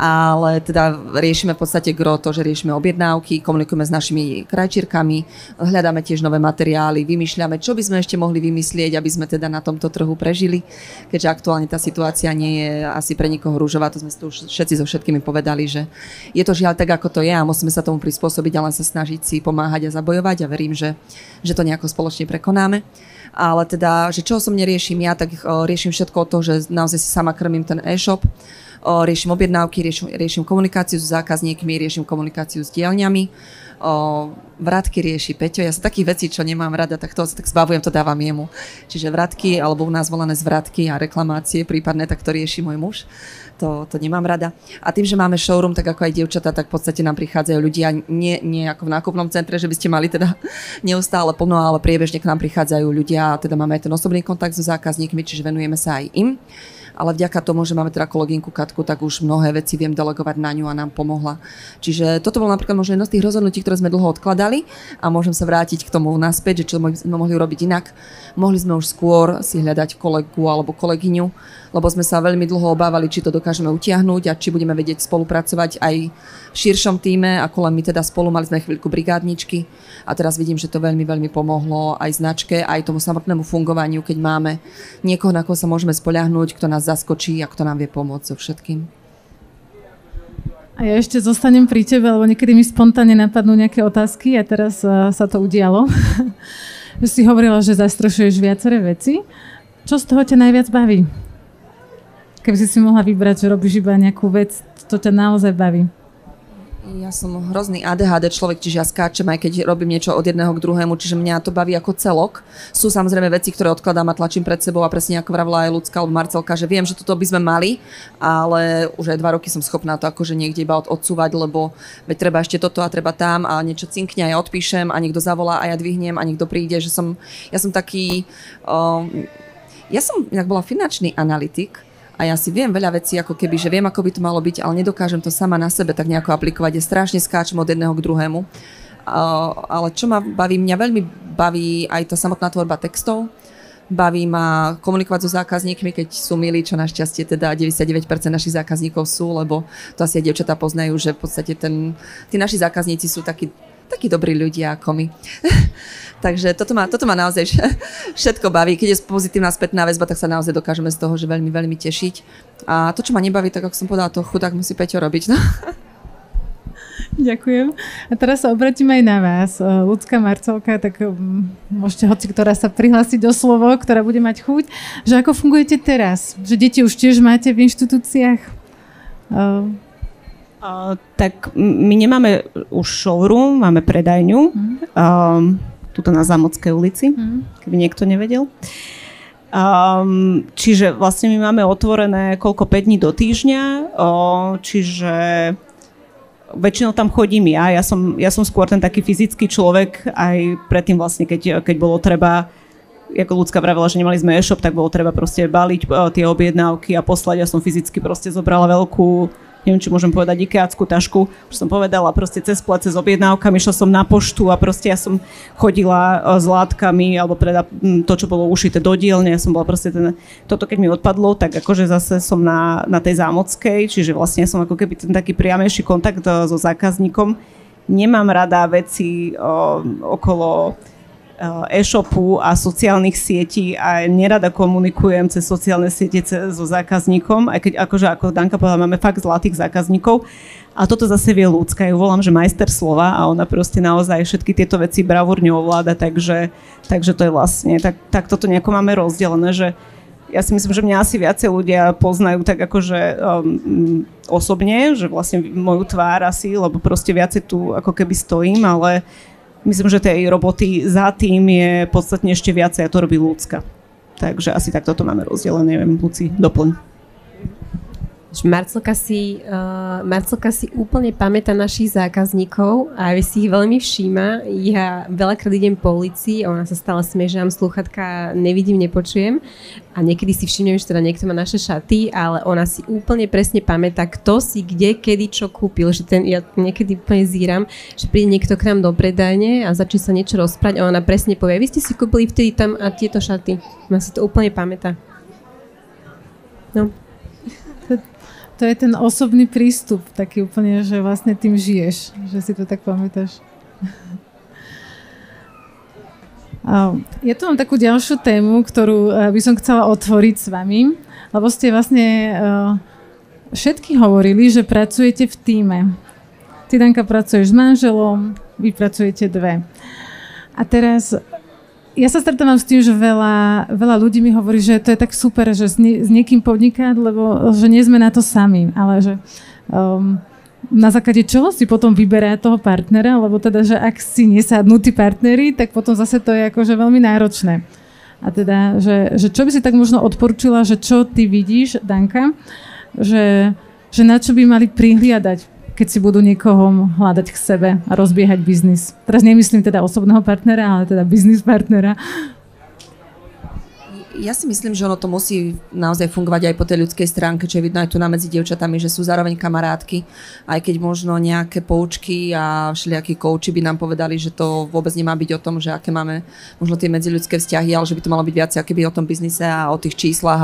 Ale teda riešime v podstate gro to, že riešime objednávky, komunikujeme s našimi krajčírkami, hľadáme tiež nové materiály, vymýšľame, čo by sme ešte mohli vymyslieť, aby sme teda na tomto trhu prežili, keďže aktuálne tá situácia nie je asi pre nikoho rúžová, to sme tu už všetci so všetkými povedali, že je to žiaľ tak, ako to je a musíme sa tomu prispôsobiť a len sa snažiť si pomáhať a zabojovať a verím, že to nejako spoločne prekonáme. Ale teda, že čo som neriešim ja, tak riešim všetko to, že naozaj si sama krmím ten e-shop. riešim objednávky, riešim komunikáciu s zákazníkmi, riešim komunikáciu s dielňami, vratky rieši Peťo. Ja sa takých vecí, čo nemám rada, tak toho sa tak zbavujem, to dávam jemu. Čiže vratky, alebo u nás volané zvratky a reklamácie prípadne, tak to rieši môj muž. To nemám rada. A tým, že máme showroom, tak ako aj dievčatá, tak v podstate nám prichádzajú ľudia nie ako v nákupnom centre, že by ste mali teda neustále plno, ale priebežne k nám prichádzajú ľudia a teda máme aj ten osobný kontakt so zákazníkmi, čiže venujeme sa aj im. Ale vďaka tomu, že máme teda kolegynku Katku, tak už mnohé veci viem delegovať na ňu a nám pomohla. Čiže toto bolo napríklad možno jedno z tých rozhodnutí, ktoré sme dlho odkladali a môžem sa vrátiť k tomu naspäť, že čo sme mohli urobiť inak. Mohli sme už skôr si hľadať kolegu alebo kolegyňu, lebo sme sa veľmi dlho obávali, či to dokážeme utiahnuť a či budeme vedieť spolupracovať aj v širšom tíme, ako len my teda spolu. Mali sme chvíľku brigádničky a teraz vidím, že to veľmi, veľmi pomohlo aj značke, aj tomu samotnému fungovaniu, keď máme niekoho, na koho sa môžeme spoľahnúť, kto nás zaskočí a kto nám vie pomôcť so všetkým. A ja ešte zostanem pri tebe, lebo niekedy mi spontánne napadnú nejaké otázky a teraz sa to udialo. Že si hovorila, že zastrešuješ viaceré veci. Čo z toho ťa najviac baví? Keby si mohla vybrať, že robíš iba nejakú vec, to ťa naozaj baví. Ja som hrozný ADHD človek, čiže ja skáčem, aj keď robím niečo od jedného k druhému, čiže mňa to baví ako celok. Sú samozrejme veci, ktoré odkladám a tlačím pred sebou a presne ako vravila aj Ľudská alebo Marcelka, že viem, že toto by sme mali, ale už aj 2 roky som schopná to akože niekde iba odsúvať, lebo veď treba ešte toto a treba tam a niečo cinkne a ja odpíšem a niekto zavolá a ja dvihnem a niekto príde, že ja som taký, ja som inak bola finančný analytik. A ja si viem veľa vecí, ako keby, že viem, ako by to malo byť, ale nedokážem to sama na sebe tak nejako aplikovať. Ja strašne skáčem od jedného k druhému. Ale čo ma baví? Mňa veľmi baví aj tá samotná tvorba textov. Baví ma komunikovať so zákazníkmi, keď sú milí, čo našťastie teda 99% našich zákazníkov sú, lebo to asi aj dievčatá poznajú, že v podstate tí naši zákazníci sú takí dobrí ľudia ako my. Takže toto ma naozaj všetko baví. Keď je pozitívna spätná väzba, tak sa naozaj dokážeme z toho, že veľmi, veľmi tešiť. A to, čo ma nebaví, tak ako som povedala, to chudák musí Peťo robiť. No. Ďakujem. A teraz sa obratím aj na vás. Ľudská, Marcelka, tak môžete hoci, ktorá sa prihlásiť do slovo, ktorá bude mať chuť, že ako fungujete teraz? Že deti už tiež máte v inštitúciách? Tak my nemáme už showroom, máme predajňu, tuto na Zámodskej ulici, keby niekto nevedel. Čiže vlastne my máme otvorené 5 dní do týždňa, čiže väčšinou tam chodím ja som skôr ten taký fyzický človek, aj predtým vlastne, keď bolo treba, ako Ľudská vravela, že nemali sme e-shop, tak bolo treba proste baliť tie objednávky a poslať. Ja som fyzicky proste zobrala veľkú, neviem, či môžem povedať, ikeáckú tašku, už som povedala, proste cez plece s objednávkami, išla som na poštu a proste ja som chodila s látkami, alebo teda to, čo bolo ušité do dielne, ja som bola proste toto keď mi odpadlo, tak akože zase som na tej Zámodskej, čiže vlastne som ako keby ten taký priamejší kontakt so zákazníkom. Nemám rada veci okolo e-shopu a sociálnych sietí a nerada komunikujem cez sociálne siete so zákazníkom, aj keď akože ako Danka povedala, máme fakt zlatých zákazníkov a toto zase vie Ľudská, ju volám, že majster slova a ona proste naozaj všetky tieto veci bravúrne ovláda, takže to je vlastne, tak toto nejako máme rozdelené, že ja si myslím, že mňa asi viacej ľudia poznajú tak akože osobne, že vlastne moju tvár asi, lebo proste viacej tu ako keby stojím, ale myslím, že tej roboty za tým je podstatne ešte viacej a to robí Ľudská. Takže asi takto to máme rozdelené, neviem, Luci, doplň. Marcelka si úplne pamätá našich zákazníkov a si ich veľmi všíma. Ja veľakrát idem po ulici, ona sa stále smeje, že mám slúchatka, nevidím, nepočujem. A niekedy si všimnem, že teda niekto má naše šaty, ale ona si úplne presne pamätá, kto si kde, kedy, čo kúpil. Že ja niekedy úplne zíram, že príde niekto k nám do predajne a začne sa niečo rozprávať a ona presne povie, vy ste si kúpili vtedy tam a tieto šaty. Ona si to úplne pamätá. No. To je ten osobný prístup, taký úplne, že vlastne tým žiješ, že si to tak pamätáš. Ja tu mám takú ďalšiu tému, ktorú by som chcela otvoriť s vami, lebo ste vlastne všetky hovorili, že pracujete v tíme. Ty, Danka, pracuješ s manželom, vy pracujete 2. A teraz ja sa stretávam s tým, že veľa ľudí mi hovorí, že to je tak super, že s niekým podnikať, lebo že nie sme na to sami, ale že na základe čoho si potom vyberá toho partnera, lebo teda, že ak si nesadnú tí partneri, tak potom zase to je akože veľmi náročné. A teda, že čo by si tak možno odporúčila, že čo ty vidíš, Danka, že na čo by mali prihliadať, keď si budú niekoho hľadať k sebe a rozbiehať biznis. Teraz nemyslím teda osobného partnera, ale teda biznis partnera. Ja si myslím, že ono to musí naozaj fungovať aj po tej ľudskej stránke, čo je vidno aj tu medzi dievčatami, že sú zároveň kamarátky, aj keď možno nejaké poučky a všelijakí kouči by nám povedali, že to vôbec nemá byť o tom, že aké máme možno tie medziľudské vzťahy, ale že by to malo byť viac akoby o tom biznise a o tých číslach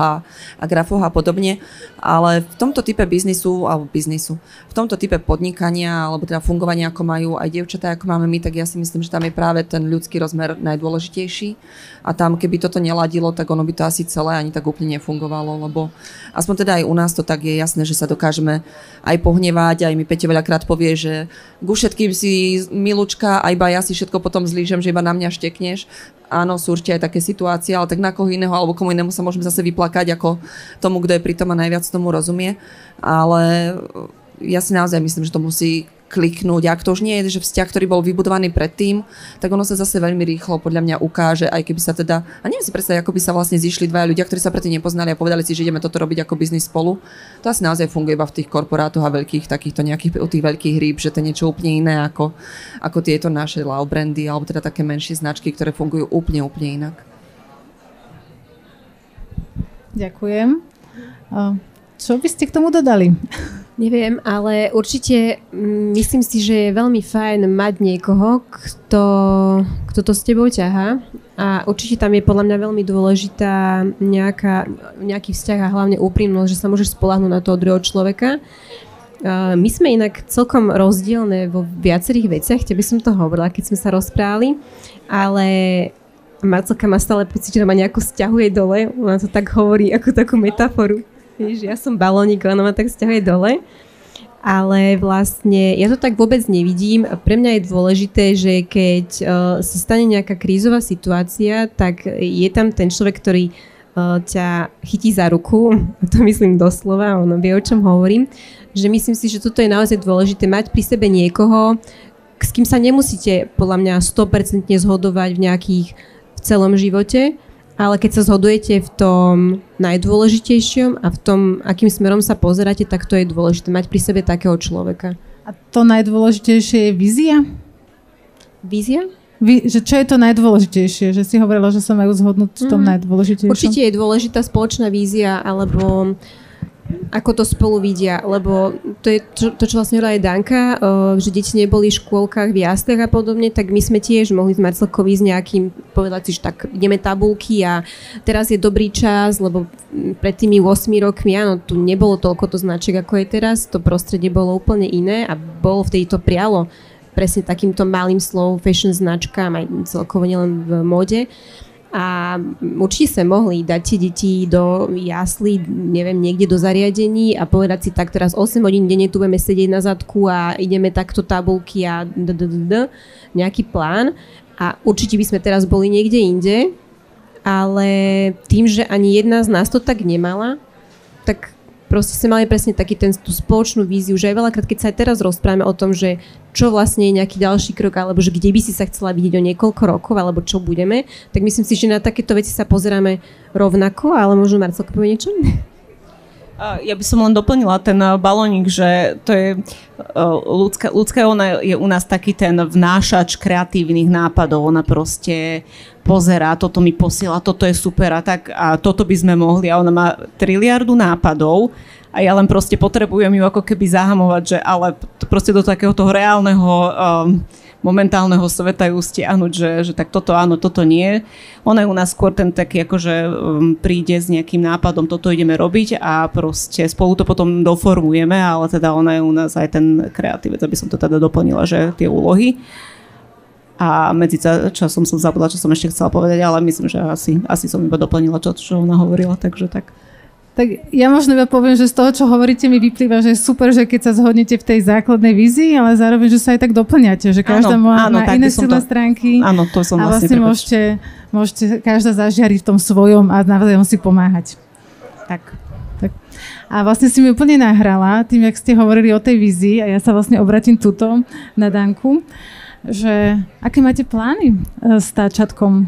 a grafoch a podobne. Ale v tomto type v tomto type podnikania alebo teda fungovania, ako majú aj dievčatá, ako máme my, tak ja si myslím, že tam je práve ten ľudský rozmer najdôležitejší. A tam, keby toto neladilo, tak ono by to asi celé ani tak úplne nefungovalo, lebo aspoň teda aj u nás to tak je jasné, že sa dokážeme aj pohnevať, aj mi Peťo veľakrát povie, že ku všetkým si milučka, a iba ja si všetko potom zlížem, že iba na mňa štekneš. Áno, sú určite aj také situácie, ale tak na koho iného alebo komu inému sa môžeme zase vyplakať ako tomu, kto je pri tom a najviac tomu rozumie. Ale ja si naozaj myslím, že to musí kliknúť. Ak to už nie je, že vzťah, ktorý bol vybudovaný predtým, tak ono sa zase veľmi rýchlo podľa mňa ukáže, aj keby sa teda, a neviem si predstaviť, ako by sa vlastne zišli dvaja ľudia, ktorí sa predtým nepoznali a povedali si, že ideme toto robiť ako biznis spolu. To asi naozaj funguje iba v tých korporátoch a veľkých takýchto nejakých u tých veľkých rýb, že to je niečo úplne iné ako tieto naše love brandy alebo teda také menšie značky, ktoré fungujú úplne inak. Ďakujem. Čo by ste k tomu dodali? Neviem, ale určite myslím si, že je veľmi fajn mať niekoho, kto to s tebou ťahá, a určite tam je podľa mňa veľmi dôležitá nejaký vzťah a hlavne úprimnosť, že sa môžeš spoľahnúť na toho druhého človeka. My sme inak celkom rozdielne vo viacerých veciach, tebe som to hovorila, keď sme sa rozprávali, ale Marcelka má stále pocit, že ma nejako sťahuje dole, ona to tak hovorí ako takú metaforu. Ja som balónik, ona ma tak sťahuje dole, ale vlastne ja to tak vôbec nevidím. Pre mňa je dôležité, že keď sa stane nejaká krízová situácia, tak je tam ten človek, ktorý ťa chytí za ruku, to myslím doslova, on vie, o čom hovorím, že myslím si, že toto je naozaj dôležité, mať pri sebe niekoho, s kým sa nemusíte podľa mňa 100% zhodovať v celom živote, ale keď sa zhodujete v tom najdôležitejšom a v tom, akým smerom sa pozeráte, tak to je dôležité, mať pri sebe takého človeka. A to najdôležitejšie je vízia? Vízia? Že čo je to najdôležitejšie? Že si hovorila, že sa majú zhodnúť v tom najdôležitejšom? Určite je dôležitá spoločná vízia, alebo ako to spolu vidia, lebo to je to, čo vlastne hovorila aj Danka, že deti neboli v škôlkach, v jaslách a podobne, tak my sme tiež mohli s Marcelkou ísť nejakým, povedať si, že tak ideme tabulky a teraz je dobrý čas, lebo pred tými 8 rokmi, áno, tu nebolo toľko to značiek, ako je teraz, to prostredie bolo úplne iné a bolo vtedy to prialo presne takýmto malým slovom fashion značkám, aj celkovo nielen v móde. A určite sa mohli dať tie deti do jaslí, neviem, niekde do zariadení a povedať si, tak teraz 8 hodín denne tu budeme sedieť na zadku a ideme takto tabulky a nejaký plán. A určite by sme teraz boli niekde inde, ale tým, že ani jedna z nás to tak nemala, tak proste sme mali presne tú spoločnú víziu, že aj veľakrát, keď sa aj teraz rozprávame o tom, že čo vlastne je nejaký ďalší krok, alebo že kde by si sa chcela vidieť o niekoľko rokov, alebo čo budeme, tak myslím si, že na takéto veci sa pozeráme rovnako, ale možno Marcelka povie niečo? Ja by som len doplnila ten balónik, že to je ľudská, ona je u nás taký ten vnášač kreatívnych nápadov, ona proste pozerá, toto mi posiela, toto je super a tak a toto by sme mohli a ona má triliardu nápadov a ja len proste potrebujem ju ako keby zahamovať, že ale proste do takého toho reálneho momentálneho sveta ju stiahnuť, že tak toto áno, toto nie. Ona je u nás skôr ten taký, akože príde s nejakým nápadom, toto ideme robiť a proste spolu to potom doformujeme, ale teda ona je u nás aj ten kreatívec, aby som to teda doplnila, že tie úlohy. A medzi časom som zabudla, čo som ešte chcela povedať, ale myslím, že asi som iba doplnila čo ona hovorila, takže tak. Tak ja možno iba poviem, že z toho, čo hovoríte, mi vyplýva, že je super, že keď sa zhodnete v tej základnej vízii, ale zároveň, že sa aj tak doplňate, že každá má iné silné stránky. Áno, to som a vlastne môžete každá zažiariť v tom svojom a navzájom si pomáhať. Tak. A vlastne si mi úplne nahrala tým, jak ste hovorili o tej vízii a ja sa vlastne obratím tuto na Danku, že aké máte plány s táčatkom?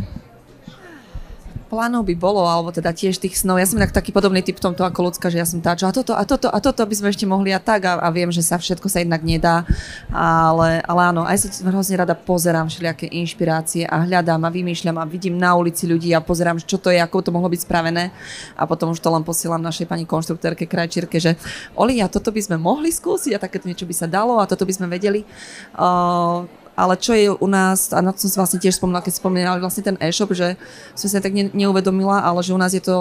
Plánov by bolo, alebo teda tiež tých snov. Ja som taký podobný typ v tomto ako ľudská, že ja som táča a toto by sme ešte mohli a tak a viem, že sa všetko sa jednak nedá, ale áno, aj sa hrozne rada pozerám všelijaké inšpirácie a hľadám a vymýšľam a vidím na ulici ľudí a pozerám, čo to je, ako to mohlo byť spravené a potom už to len posielam našej pani konštruktérke, krajčírke, že Oli, a toto by sme mohli skúsiť a takéto niečo by sa dalo a toto by sme vedeli. Ale čo je u nás, a na to som vlastne tiež spomínala, keď spomínali vlastne ten e-shop, že som sa tak neuvedomila, ale že u nás je to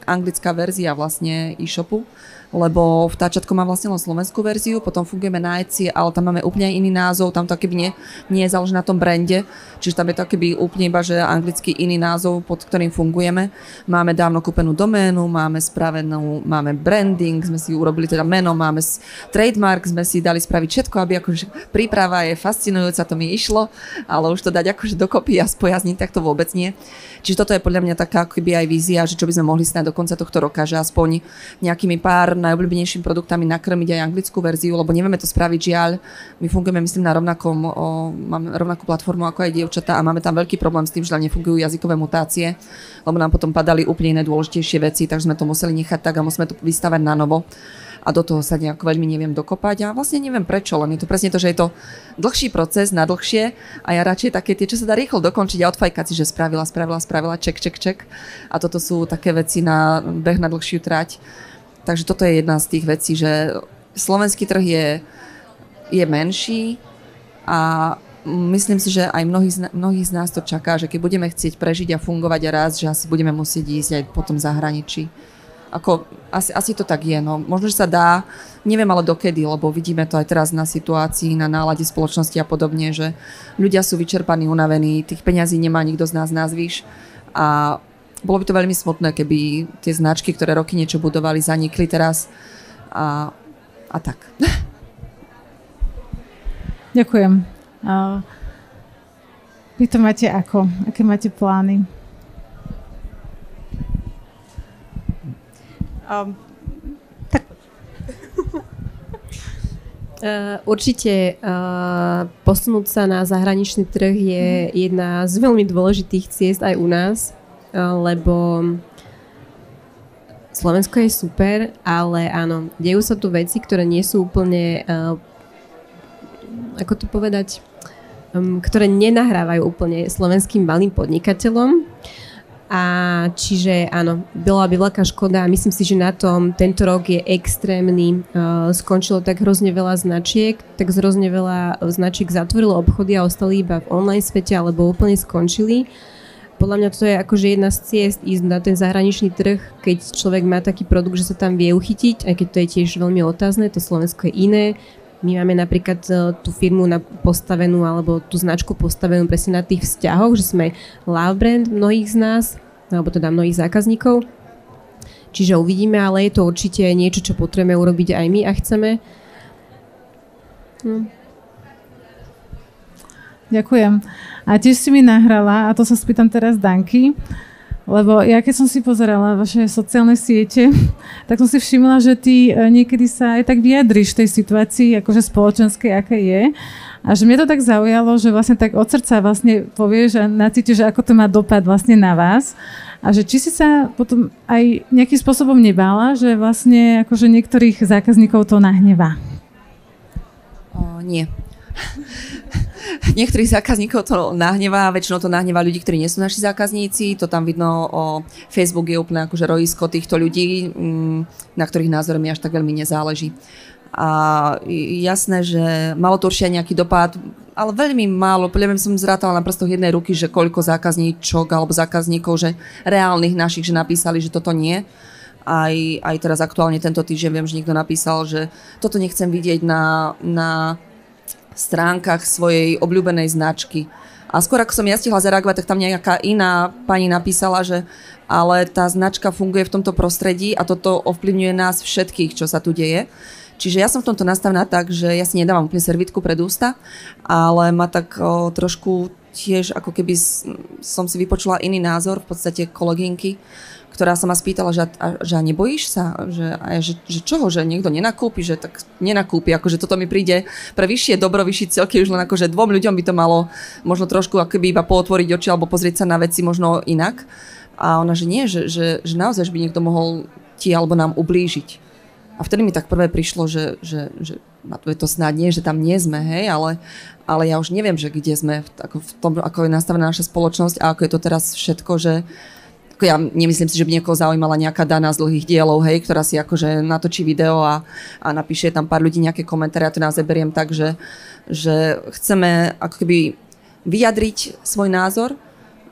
anglická verzia vlastne e-shopu, lebo v táčatku má vlastne len slovenskú verziu, potom fungujeme na Etsy, ale tam máme úplne iný názov, tam to keby nie je založené na tom brande, čiže tam je to keby úplne iba, že anglicky iný názov, pod ktorým fungujeme. Máme dávno kúpenú doménu, máme branding, sme si urobili teda meno, máme trademark, sme si dali spraviť všetko, aby akože príprava je fascinujúca, to mi išlo, ale už to dať akože dokopy a spojazniť, tak to vôbec nie. Čiže toto je podľa mňa taká akoby aj vízia, že čo by sme mohli snáď do konca tohto roka, že aspoň nejakými pár najobľúbenejšími produktami nakrmiť aj anglickú verziu, lebo nevieme to spraviť, žiaľ. My fungujeme, myslím, na máme rovnakú platformu ako aj dievčatá a máme tam veľký problém s tým, že nefungujú jazykové mutácie, lebo nám potom padali úplne iné dôležitejšie veci, takže sme to museli nechať tak a musíme to vystavať na novo. A do toho sa nejako veľmi neviem dokopať a vlastne neviem prečo, len je to presne to, že je to dlhší proces, na dlhšie a ja radšej také tie, čo sa dá rýchlo dokončiť a odfajkať si, že spravila, ček. A toto sú také veci na beh na dlhšiu trať. Takže toto je jedna z tých vecí, že slovenský trh je menší a myslím si, že aj mnohých z nás to čaká, že keď budeme chcieť prežiť a fungovať a rásť, že asi budeme musieť ísť aj po tom zahraničí. Asi to tak je, no. Možno, že sa dá, neviem ale dokedy, lebo vidíme to aj teraz na situácii, na nálade spoločnosti a podobne, že ľudia sú vyčerpaní, unavení, tých peňazí nemá nikto z nás nazvíš a bolo by to veľmi smutné, keby tie značky, ktoré roky niečo budovali, zanikli teraz a tak. Ďakujem. Vy to máte ako? Aké máte plány? Tak. Určite posunúť sa na zahraničný trh je jedna z veľmi dôležitých ciest aj u nás, lebo Slovensko je super, ale áno, dejú sa tu veci, ktoré nie sú úplne, ako to povedať, ktoré nenahrávajú úplne slovenským malým podnikateľom. A čiže áno, bola by veľká škoda a myslím si, že na tom tento rok je extrémny. Skončilo tak hrozne veľa značiek, tak hrozne veľa značiek zatvorilo obchody a ostali iba v online svete alebo úplne skončili. Podľa mňa to je akože jedna z ciest ísť na ten zahraničný trh, keď človek má taký produkt, že sa tam vie uchytiť, aj keď to je tiež veľmi otázne, to Slovensko je iné. My máme napríklad tú firmu postavenú, alebo tú značku postavenú presne na tých vzťahoch, že sme love brand mnohých z nás, alebo teda mnohých zákazníkov. Čiže uvidíme, ale je to určite niečo, čo potrebujeme urobiť aj my a chceme. Ďakujem. A tiež si mi nahrala, a to sa spýtam teraz Danky, lebo ja keď som si pozerala vaše sociálne siete, tak som si všimla, že ty niekedy sa aj tak vyjadriš tej situácii, akože spoločenskej, aké je. A že mne to tak zaujalo, že vlastne tak od srdca vlastne povieš a nacítiš, že ako to má dopad vlastne na vás. A že či si sa potom aj nejakým spôsobom nebála, že vlastne akože niektorých zákazníkov to nahnevá? Nie. Niektorých zákazníkov to nahnevá, väčšinou to nahnevá ľudí, ktorí nie sú naši zákazníci, to tam vidno, Facebook je úplne akože rojisko týchto ľudí, na ktorých názorom mi až tak veľmi nezáleží. A jasné, že malo to určite nejaký dopad, ale veľmi málo, podľa mňa som zrátala na prstoch jednej ruky, že koľko zákazníčok alebo zákazníkov, že reálnych našich, že napísali, že toto nie. Aj teraz aktuálne tento týždeň viem, že niekto napísal, že toto nechcem vidieť na stránkach svojej obľúbenej značky. A skôr ako som ja stihla zareagovať, tak tam nejaká iná pani napísala, že ale tá značka funguje v tomto prostredí a toto ovplyvňuje nás všetkých, čo sa tu deje. Čiže ja som v tomto nastavená tak, že ja si nedávam úplne servítku pred ústa, ale ma tak trošku tiež, ako keby som si vypočula iný názor, v podstate kolegynky, ktorá sa ma spýtala, že nebojíš sa, že čoho, že niekto nenakúpi, že tak nenakúpi, akože toto mi príde pre vyššie dobro, vyšší cieľ, keď už len akože 2 ľuďom by to malo možno trošku akoby iba pootvoriť oči alebo pozrieť sa na veci možno inak. A ona, že nie, že naozaj by niekto mohol ti alebo nám ublížiť. A vtedy mi tak prvé prišlo, že je to snáď nie, že tam nie sme, hej, ale ja už neviem, že kde sme, v tom, ako je nastavená naša spoločnosť a ako je to teraz všetko, že ja nemyslím si, že by niekoho zaujímala nejaká daná z dlhých dielov, hej, ktorá si akože natočí video a napíše tam pár ľudí nejaké komentáre. Ja to naozaj beriem tak, že chceme ako keby vyjadriť svoj názor,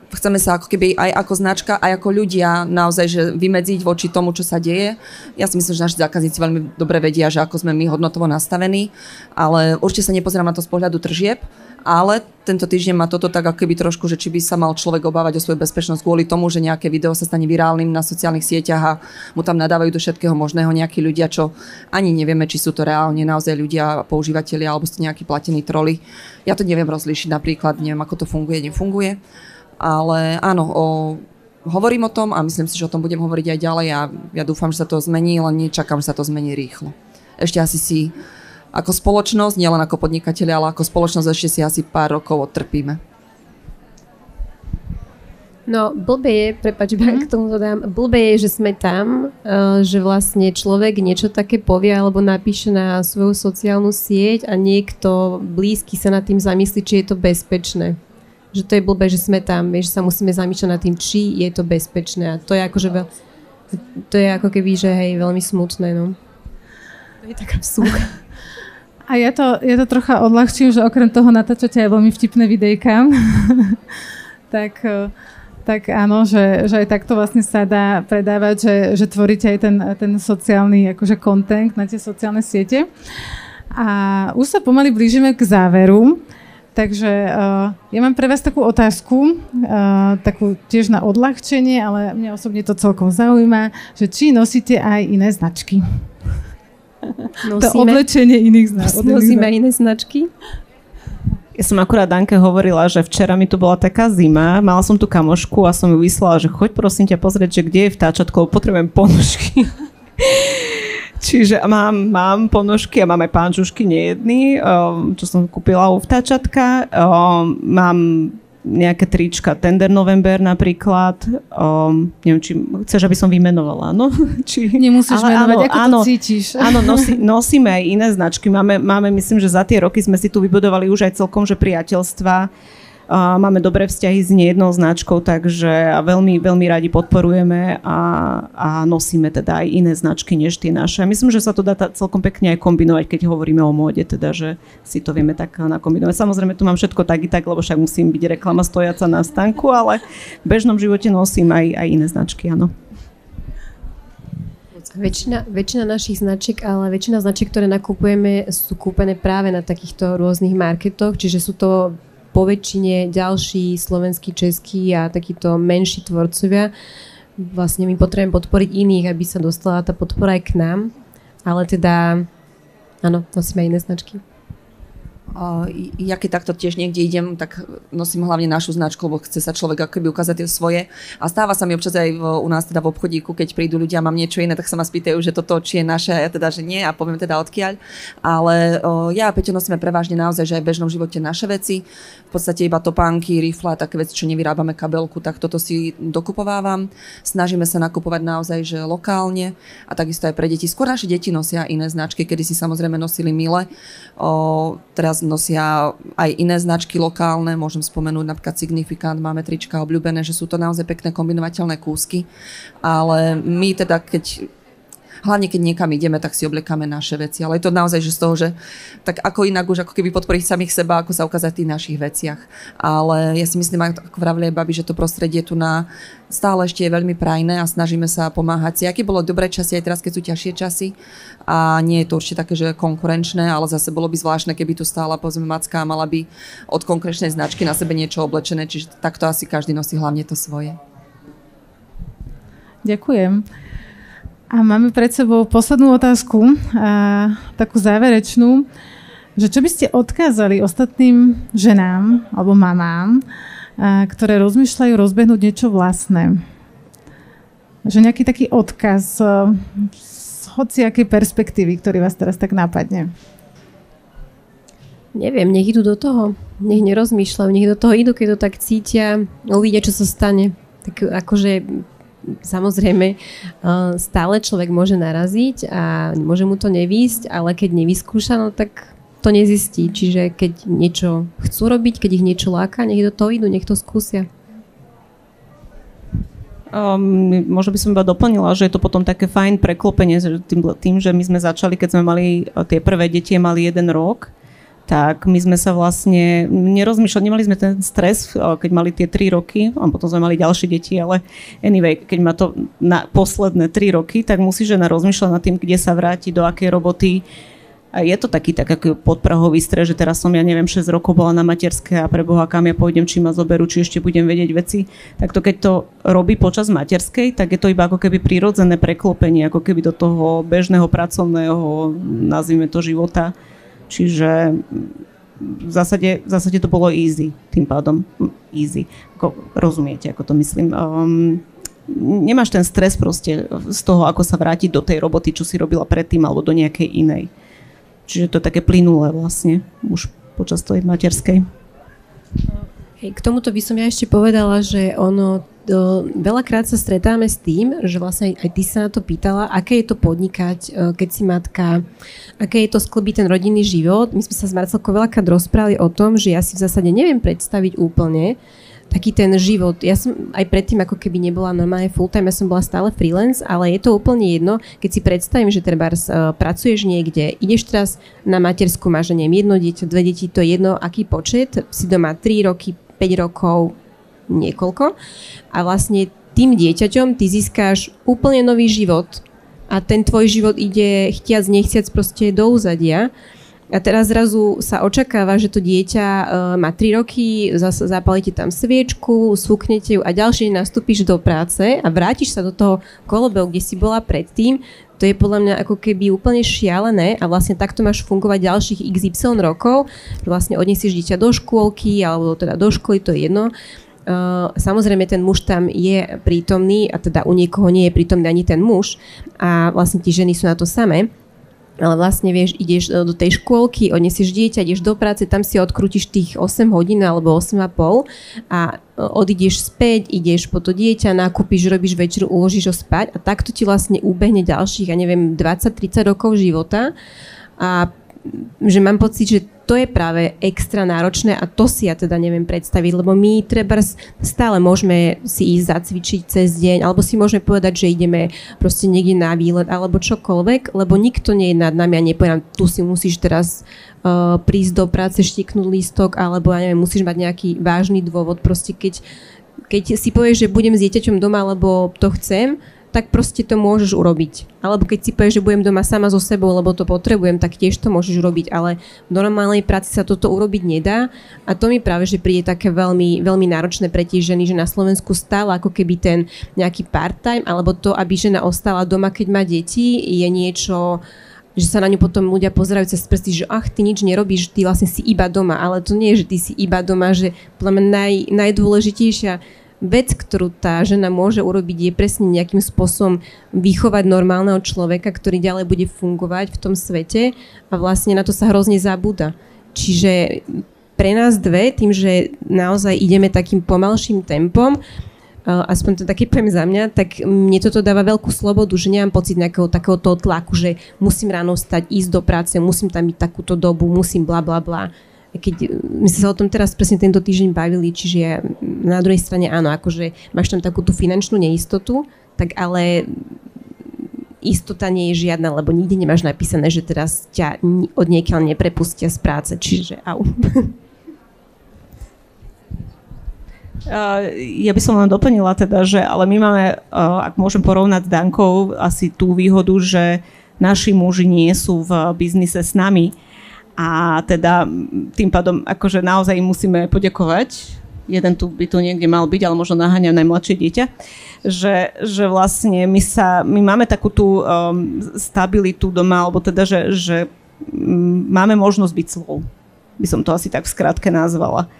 chceme sa ako keby aj ako značka, aj ako ľudia naozaj že vymedziť voči tomu, čo sa deje. Ja si myslím, že naši zákazníci veľmi dobre vedia, že ako sme my hodnotovo nastavení, ale určite sa nepozerám na to z pohľadu tržieb, ale tento týždeň ma toto tak ako keby trošku, že či by sa mal človek obávať o svoju bezpečnosť kvôli tomu, že nejaké video sa stane virálnym na sociálnych sieťach a mu tam nadávajú do všetkého možného nejakí ľudia, čo ani nevieme, či sú to reálne naozaj ľudia, používatelia, alebo sú to nejakí platení troli. Ja to neviem rozlíšiť napríklad, neviem, ako to funguje, nefunguje. Ale áno, hovorím o tom a myslím si, že o tom budem hovoriť aj ďalej a ja dúfam, že sa to zmení, len nečakám, že sa to zmení rýchlo. Ešte asi si ako spoločnosť, nielen ako podnikatelia, ale ako spoločnosť ešte si asi pár rokov odtrpíme. No, blbé je, prepáč, k tomu dodám, blbé je, že sme tam, že vlastne človek niečo také povie alebo napíše na svoju sociálnu sieť a niekto blízky sa nad tým zamyslí, či je to bezpečné. Že to je blbé, že sme tam, že sa musíme zamýšľať nad tým, či je to bezpečné. A to je akože to je ako keby, že hej, veľmi smutné, no. To je taká vsúka. A ja to trocha odľahčím, že okrem toho natáčate aj veľmi vtipné videjka. tak áno, že aj takto vlastne sa dá predávať, že tvoríte aj ten sociálny akože content na tie sociálne siete. A už sa pomaly blížime k záveru. Takže ja mám pre vás takú otázku, takú tiež na odľahčenie, ale mňa osobne to celkom zaujíma, že či nosíte aj iné značky? To oblečenie iných značky. Nosíme iné značky? Ja som akurát Danke hovorila, že včera mi tu bola taká zima, mala som tu kamošku a som ju vyslala, že choď prosím ťa pozrieť, že kde je vtáčatko, potrebujem ponožky. Čiže mám ponožky a mám aj pánčušky, nejedný, čo som kúpila u vtáčatka. Mám nejaké trička Tender November napríklad. Neviem, či chceš, aby som vymenovala, no? Nemusíš menovať, ako to cítiš. Áno, nosíme aj iné značky. Máme, myslím, že za tie roky sme si tu vybudovali už aj celkom, že priateľstva. Máme dobré vzťahy s nejednou značkou, takže veľmi, veľmi radi podporujeme a nosíme teda aj iné značky než tie naše. Myslím, že sa to dá celkom pekne aj kombinovať, keď hovoríme o móde, teda, že si to vieme tak nakombinovať. Samozrejme, tu mám všetko tak i tak, lebo však musím byť reklama stojaca na stánku, ale v bežnom živote nosím aj iné značky, áno. Väčšina našich značiek, ale väčšina značiek, ktoré nakupujeme, sú kúpené práve na takýchto rôznych marketoch, čiže sú to po väčšine ďalší slovenskí, českí a takíto menší tvorcovia. Vlastne my potrebujeme podporiť iných, aby sa dostala tá podpora aj k nám. Ale teda, áno, nosíme aj iné značky. Ja keď takto tiež niekde idem, tak nosím hlavne našu značku, lebo chce sa človek akoby ukázať tie svoje. A stáva sa mi občas aj u nás teda v obchodíku, keď prídu ľudia, mám niečo iné, tak sa ma spýtajú, že toto či je naše, a ja teda, že nie, a poviem teda odkiaľ. Ale ja a Peťo nosíme prevažne naozaj, že aj v bežnom živote naše veci. V podstate iba topánky, rifle, také veci, čo nevyrábame kabelku, tak toto si dokupovávam. Snažíme sa nakupovať naozaj, že lokálne a takisto aj pre deti. Skôr naše deti nosia iné značky, kedy si samozrejme nosili Mile. Teraz nosia aj iné značky lokálne, môžem spomenúť napríklad Significant, máme trička obľúbené, že sú to naozaj pekné kombinovateľné kúsky, ale my teda keď Hlavne, keď niekam ideme, tak si obliekame naše veci. Ale je to naozaj, že z toho, že tak ako inak už ako keby podporiť samých seba, ako sa ukázať v tých našich veciach. Ale ja si myslím, ako vravili aj babi, že to prostredie tu na stále ešte je veľmi prajné a snažíme sa pomáhať si. Aké bolo dobré časy aj teraz, keď sú ťažšie časy. A nie je to určite také, že konkurenčné, ale zase bolo by zvláštne, keby tu stála povedzme macka a mala by od konkurenčnej značky na sebe niečo oblečené. Čiže takto asi každý nosí hlavne to svoje. Ďakujem. A máme pred sebou poslednú otázku, takú záverečnú, že čo by ste odkázali ostatným ženám alebo mamám, ktoré rozmýšľajú rozbehnúť niečo vlastné? Že nejaký taký odkaz z hociakej perspektívy, ktorý vás teraz tak napadne? Neviem, nech idú do toho, nech nerozmýšľajú, nech do toho idú, keď to tak cítia, uvidia, čo sa stane. Tak akože samozrejme, stále človek môže naraziť a môže mu to nevísť, ale keď nevyskúša, no tak to nezistí. Čiže keď niečo chcú robiť, keď ich niečo láka, nech do toho idú, nech to skúsia. Možno by som iba doplnila, že je to potom také fajn preklopenie tým, že my sme začali, keď sme mali tie prvé deti, mali 1 rok, tak my sme sa vlastne nerozmýšľali, nemali sme ten stres, keď mali tie 3 roky, a potom sme mali ďalšie deti, ale anyway, keď má to na posledné 3 roky, tak musí žena rozmýšľať nad tým, kde sa vráti, do akej roboty. A je to taký podprahový stres, že teraz som, ja neviem, 6 rokov bola na materskej a preboha, kam ja pôjdem, či ma zoberú, či ešte budem vedieť veci. Tak to, keď to robí počas materskej, tak je to iba ako keby prirodzené preklopenie, ako keby do toho bežného pracovného, nazvime to, života. Čiže v zásade to bolo easy, tým pádom easy. Rozumiete, ako to myslím. Nemáš ten stres proste z toho, ako sa vrátiť do tej roboty, čo si robila predtým, alebo do nejakej inej. Čiže to je také plynulé vlastne, už počas tej materskej. K tomuto by som ja ešte povedala, že veľakrát sa stretáme s tým, že vlastne aj ty sa na to pýtala, aké je to podnikať, keď si matka, aké je to sklbiť ten rodinný život. My sme sa s Marcelkou veľakrát rozprávali o tom, že ja si v zásade neviem predstaviť úplne taký ten život. Ja som aj predtým ako keby nebola normálne full time, ja som bola stále freelance, ale je to úplne jedno, keď si predstavím, že trebárs pracuješ niekde, ideš teraz na matersku, máš neviem, 1 dieťa, 2 deti, to je jedno, aký počet, si doma 3 roky, 5 rokov, niekoľko a vlastne tým dieťaťom ty získáš úplne nový život a ten tvoj život ide chtiac nechtiac proste do úzadia a teraz zrazu sa očakáva, že to dieťa má 3 roky, zapalíte tam sviečku, sfúknete ju a ďalšie nastúpiš do práce a vrátiš sa do toho kolobehu, kde si bola predtým. To je podľa mňa ako keby úplne šialené a vlastne takto máš fungovať ďalších XY rokov. Vlastne odniesieš dieťa do škôlky alebo teda do školy, to je jedno. Samozrejme ten muž tam je prítomný a teda u niekoho nie je prítomný ani ten muž a vlastne tie ženy sú na to samé. Ale vlastne vieš, ideš do tej škôlky, odnesieš dieťa, ideš do práce, tam si odkrútiš tých 8 hodín alebo 8,5 a odídeš späť, ideš po to dieťa, nakúpiš, robíš večeru, uložíš ho spať a takto ti vlastne ubehne ďalších, ja neviem, 20-30 rokov života a že mám pocit, že to je práve extra náročné a to si ja teda neviem predstaviť, lebo my treba stále môžeme si ísť zacvičiť cez deň, alebo si môžeme povedať, že ideme proste niekde na výlet, alebo čokoľvek, lebo nikto nie je nad nami a nepovie nám, tu si musíš teraz prísť do práce, štiknúť lístok, alebo ja neviem, musíš mať nejaký vážny dôvod, proste keď si povieš, že budem s dieťaťom doma, lebo to chcem, tak proste to môžeš urobiť. Alebo keď si povieš, že budem doma sama so sebou, lebo to potrebujem, tak tiež to môžeš urobiť, ale v normálnej práci sa toto urobiť nedá a to mi práve, že príde také veľmi, veľmi náročné pre tie ženy, že na Slovensku stále ako keby ten nejaký part-time, alebo to, aby žena ostala doma, keď má deti, je niečo, že sa na ňu potom ľudia pozerajú cez prsty, že ty nič nerobíš, ty vlastne si iba doma, ale to nie je, že ty si iba doma, že podľa mňa najdôležitejšia vec, ktorú tá žena môže urobiť, je presne nejakým spôsobom vychovať normálneho človeka, ktorý ďalej bude fungovať v tom svete a vlastne na to sa hrozne zabúda. Čiže pre nás dve, tým, že naozaj ideme takým pomalším tempom, aspoň to také poviem za mňa, tak mne toto dáva veľkú slobodu, že nemám pocit nejakého takého toho tlaku, že musím ráno vstať, ísť do práce, musím tam byť takúto dobu, musím bla bla bla. Keď my sme sa o tom teraz presne tento týždeň bavili, čiže na druhej strane áno, akože máš tam takú tú finančnú neistotu, tak ale istota nie je žiadna, lebo nikde nemáš napísané, že teraz ťa od niekiaľ neprepustia z práce, čiže au. Ja by som len doplnila teda, že ale my máme, ak môžem porovnať s Dankou, asi tú výhodu, že naši muži nie sú v biznise s nami a teda tým pádom akože naozaj im musíme poďakovať. Jeden tu by tu niekde mal byť, ale možno naháňa najmladšie dieťa, že vlastne my máme takú tú stabilitu doma, alebo teda, že máme možnosť byť slov. By som to asi tak v skratke nazvala.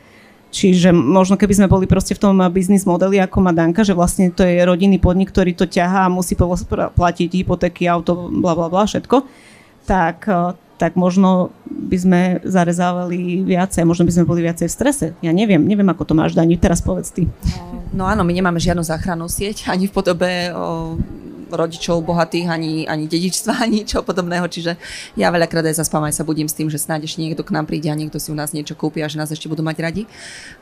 Čiže možno keby sme boli proste v tom biznis modeli, ako má Danka, že vlastne to je rodinný podnik, ktorý to ťahá a musí platiť hypotéky, auto, blablabla, všetko, tak možno by sme zarezávali viacej, možno by sme boli viacej v strese. Ja neviem, ako to máš, Dani, teraz povedz ty. No áno, my nemáme žiadnu záchrannú sieť, ani v podobe rodičov bohatých, ani dedičstva, ani ničo podobného, čiže ja veľakrát aj zaspám, aj sa budím s tým, že snáď ešte niekto k nám príde a niekto si u nás niečo kúpi a že nás ešte budú mať radi,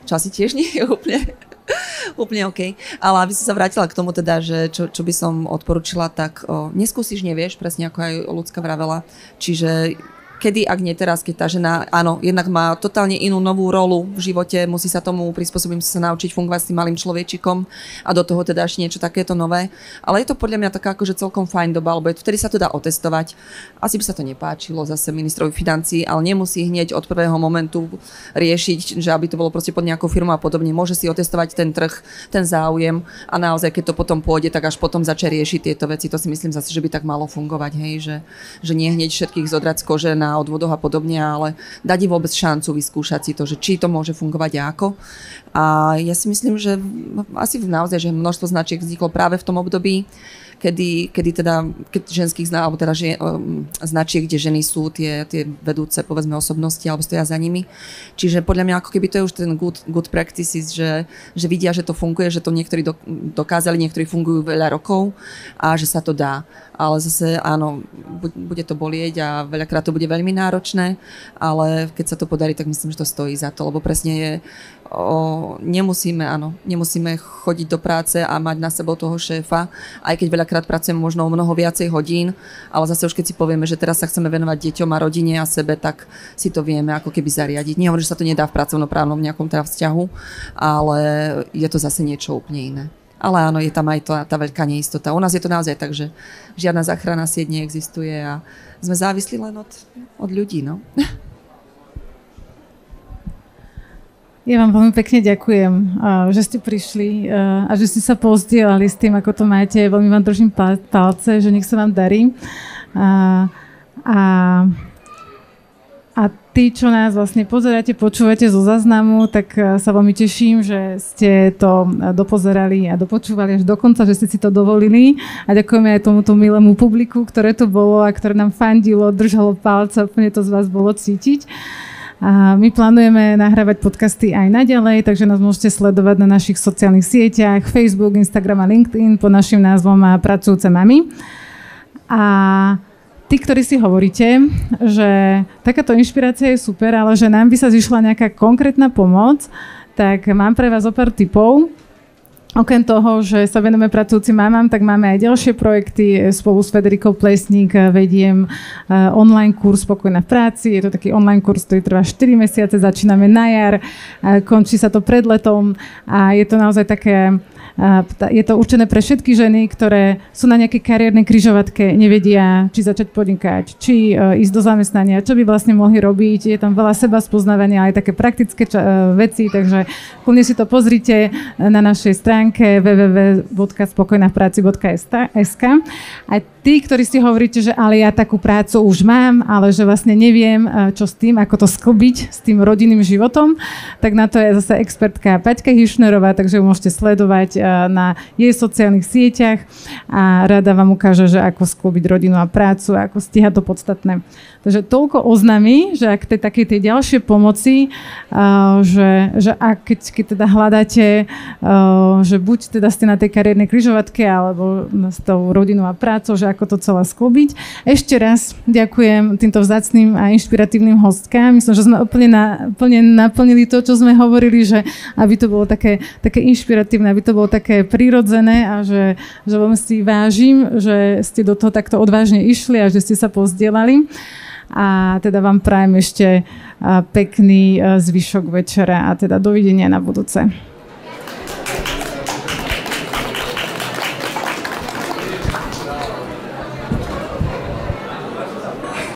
čo asi tiež nie je úplne OK. Ale aby som sa vrátila k tomu teda, že čo by som odporúčila, tak neskúsiš, nevieš, presne ako aj Ľudská vravela, čiže kedy, ak nie teraz, keď tá žena, áno, jednak má totálne inú novú rolu v živote, musí sa tomu prispôsobiť, musí sa naučiť fungovať s tým malým človečikom a do toho teda ešte niečo takéto nové. Ale je to podľa mňa taká akože celkom fajn doba, lebo vtedy sa to dá otestovať. Asi by sa to nepáčilo zase ministrovi financií, ale nemusí hneď od prvého momentu riešiť, že aby to bolo proste pod nejakou firmou a podobne. Môže si otestovať ten trh, ten záujem a naozaj, keď to potom pôjde, tak až potom začne riešiť tieto veci. To si myslím zase, že by tak malo fungovať, hej, že nie hneď všetkých zodrať z kože na odvodoch a podobne, ale dať im vôbec šancu vyskúšať si to, že či to môže fungovať a ako. A ja si myslím, že asi naozaj, že množstvo značiek vzniklo práve v tom období, kedy ženských alebo teda značiek, kde ženy sú tie vedúce, povedzme, osobnosti alebo stoja za nimi. Čiže podľa mňa ako keby to je už ten good practices, že vidia, že to funguje, že to niektorí dokázali, niektorí fungujú veľa rokov a že sa to dá. Ale zase áno, bude to bolieť a veľakrát to bude veľmi náročné, ale keď sa to podarí, tak myslím, že to stojí za to, lebo presne je nemusíme chodiť do práce a mať na sebou toho šéfa, aj keď veľakrát pracujeme možno o mnoho viacej hodín, ale zase už keď si povieme, že teraz sa chceme venovať deťom a rodine a sebe, tak si to vieme ako keby zariadiť. Nehovorím, že sa to nedá v pracovnoprávnom nejakom teda vzťahu, ale je to zase niečo úplne iné. Ale áno, je tam aj tá veľká neistota. U nás je to naozaj tak, že žiadna záchranná sieť neexistuje a sme závislí len od ľudí, no. Ja vám veľmi pekne ďakujem, že ste prišli a že ste sa pozdieľali s tým, ako to máte. Veľmi vám držím palce, že nech sa vám darí. A tí, čo nás vlastne pozeráte, počúvate zo záznamu, tak sa veľmi teším, že ste to dopozerali a dopočúvali až do konca, že ste si to dovolili. A ďakujeme aj tomuto milému publiku, ktoré tu bolo a ktoré nám fandilo, držalo palce, úplne to z vás bolo cítiť. A my plánujeme nahrávať podcasty aj naďalej, takže nás môžete sledovať na našich sociálnych sieťach, Facebook, Instagram a LinkedIn pod našim názvom Pracujúce mami. A tí, ktorí si hovoríte, že takáto inšpirácia je super, ale že nám by sa zišla nejaká konkrétna pomoc, tak mám pre vás pár tipov. Okrem toho, že sa venujeme pracujúcim mamám, tak máme aj ďalšie projekty. Spolu s Federikou Plesník vediem online kurz Spokojná v práci. Je to taký online kurz, ktorý trvá 4 mesiace, začíname na jar, končí sa to pred letom a je to naozaj také... Je to určené pre všetky ženy, ktoré sú na nejakej kariérnej križovatke, nevedia, či začať podnikať, či ísť do zamestnania, čo by vlastne mohli robiť. Je tam veľa seba spoznávania, aj také praktické veci, takže kľudne si to pozrite na našej stránke www.spokojnavpraci.sk. A tí, ktorí si hovoríte, že ale ja takú prácu už mám, ale že vlastne neviem, čo s tým, ako to sklbiť s tým rodinným životom, tak na to je zase expertka Paťka Hiršnerová, takže ju môžete sledovať na jej sociálnych sieťach a rada vám ukáže, že ako sklbiť rodinu a prácu a ako stíhať to podstatné. Takže toľko oznámy, že ak takej tej ďalšej pomoci, že keď teda hľadáte, že že buď teda ste na tej kariérnej križovatke, alebo s tou rodinou a prácou, že ako to celé sklobiť. Ešte raz ďakujem týmto vzácnym a inšpiratívnym hostkám. Myslím, že sme úplne naplnili to, čo sme hovorili, že aby to bolo také inšpiratívne, aby to bolo také prirodzené a že veľmi si vážim, že ste do toho takto odvážne išli a že ste sa pozdielali. A teda vám prajem ešte pekný zvyšok večera a teda dovidenia na budúce.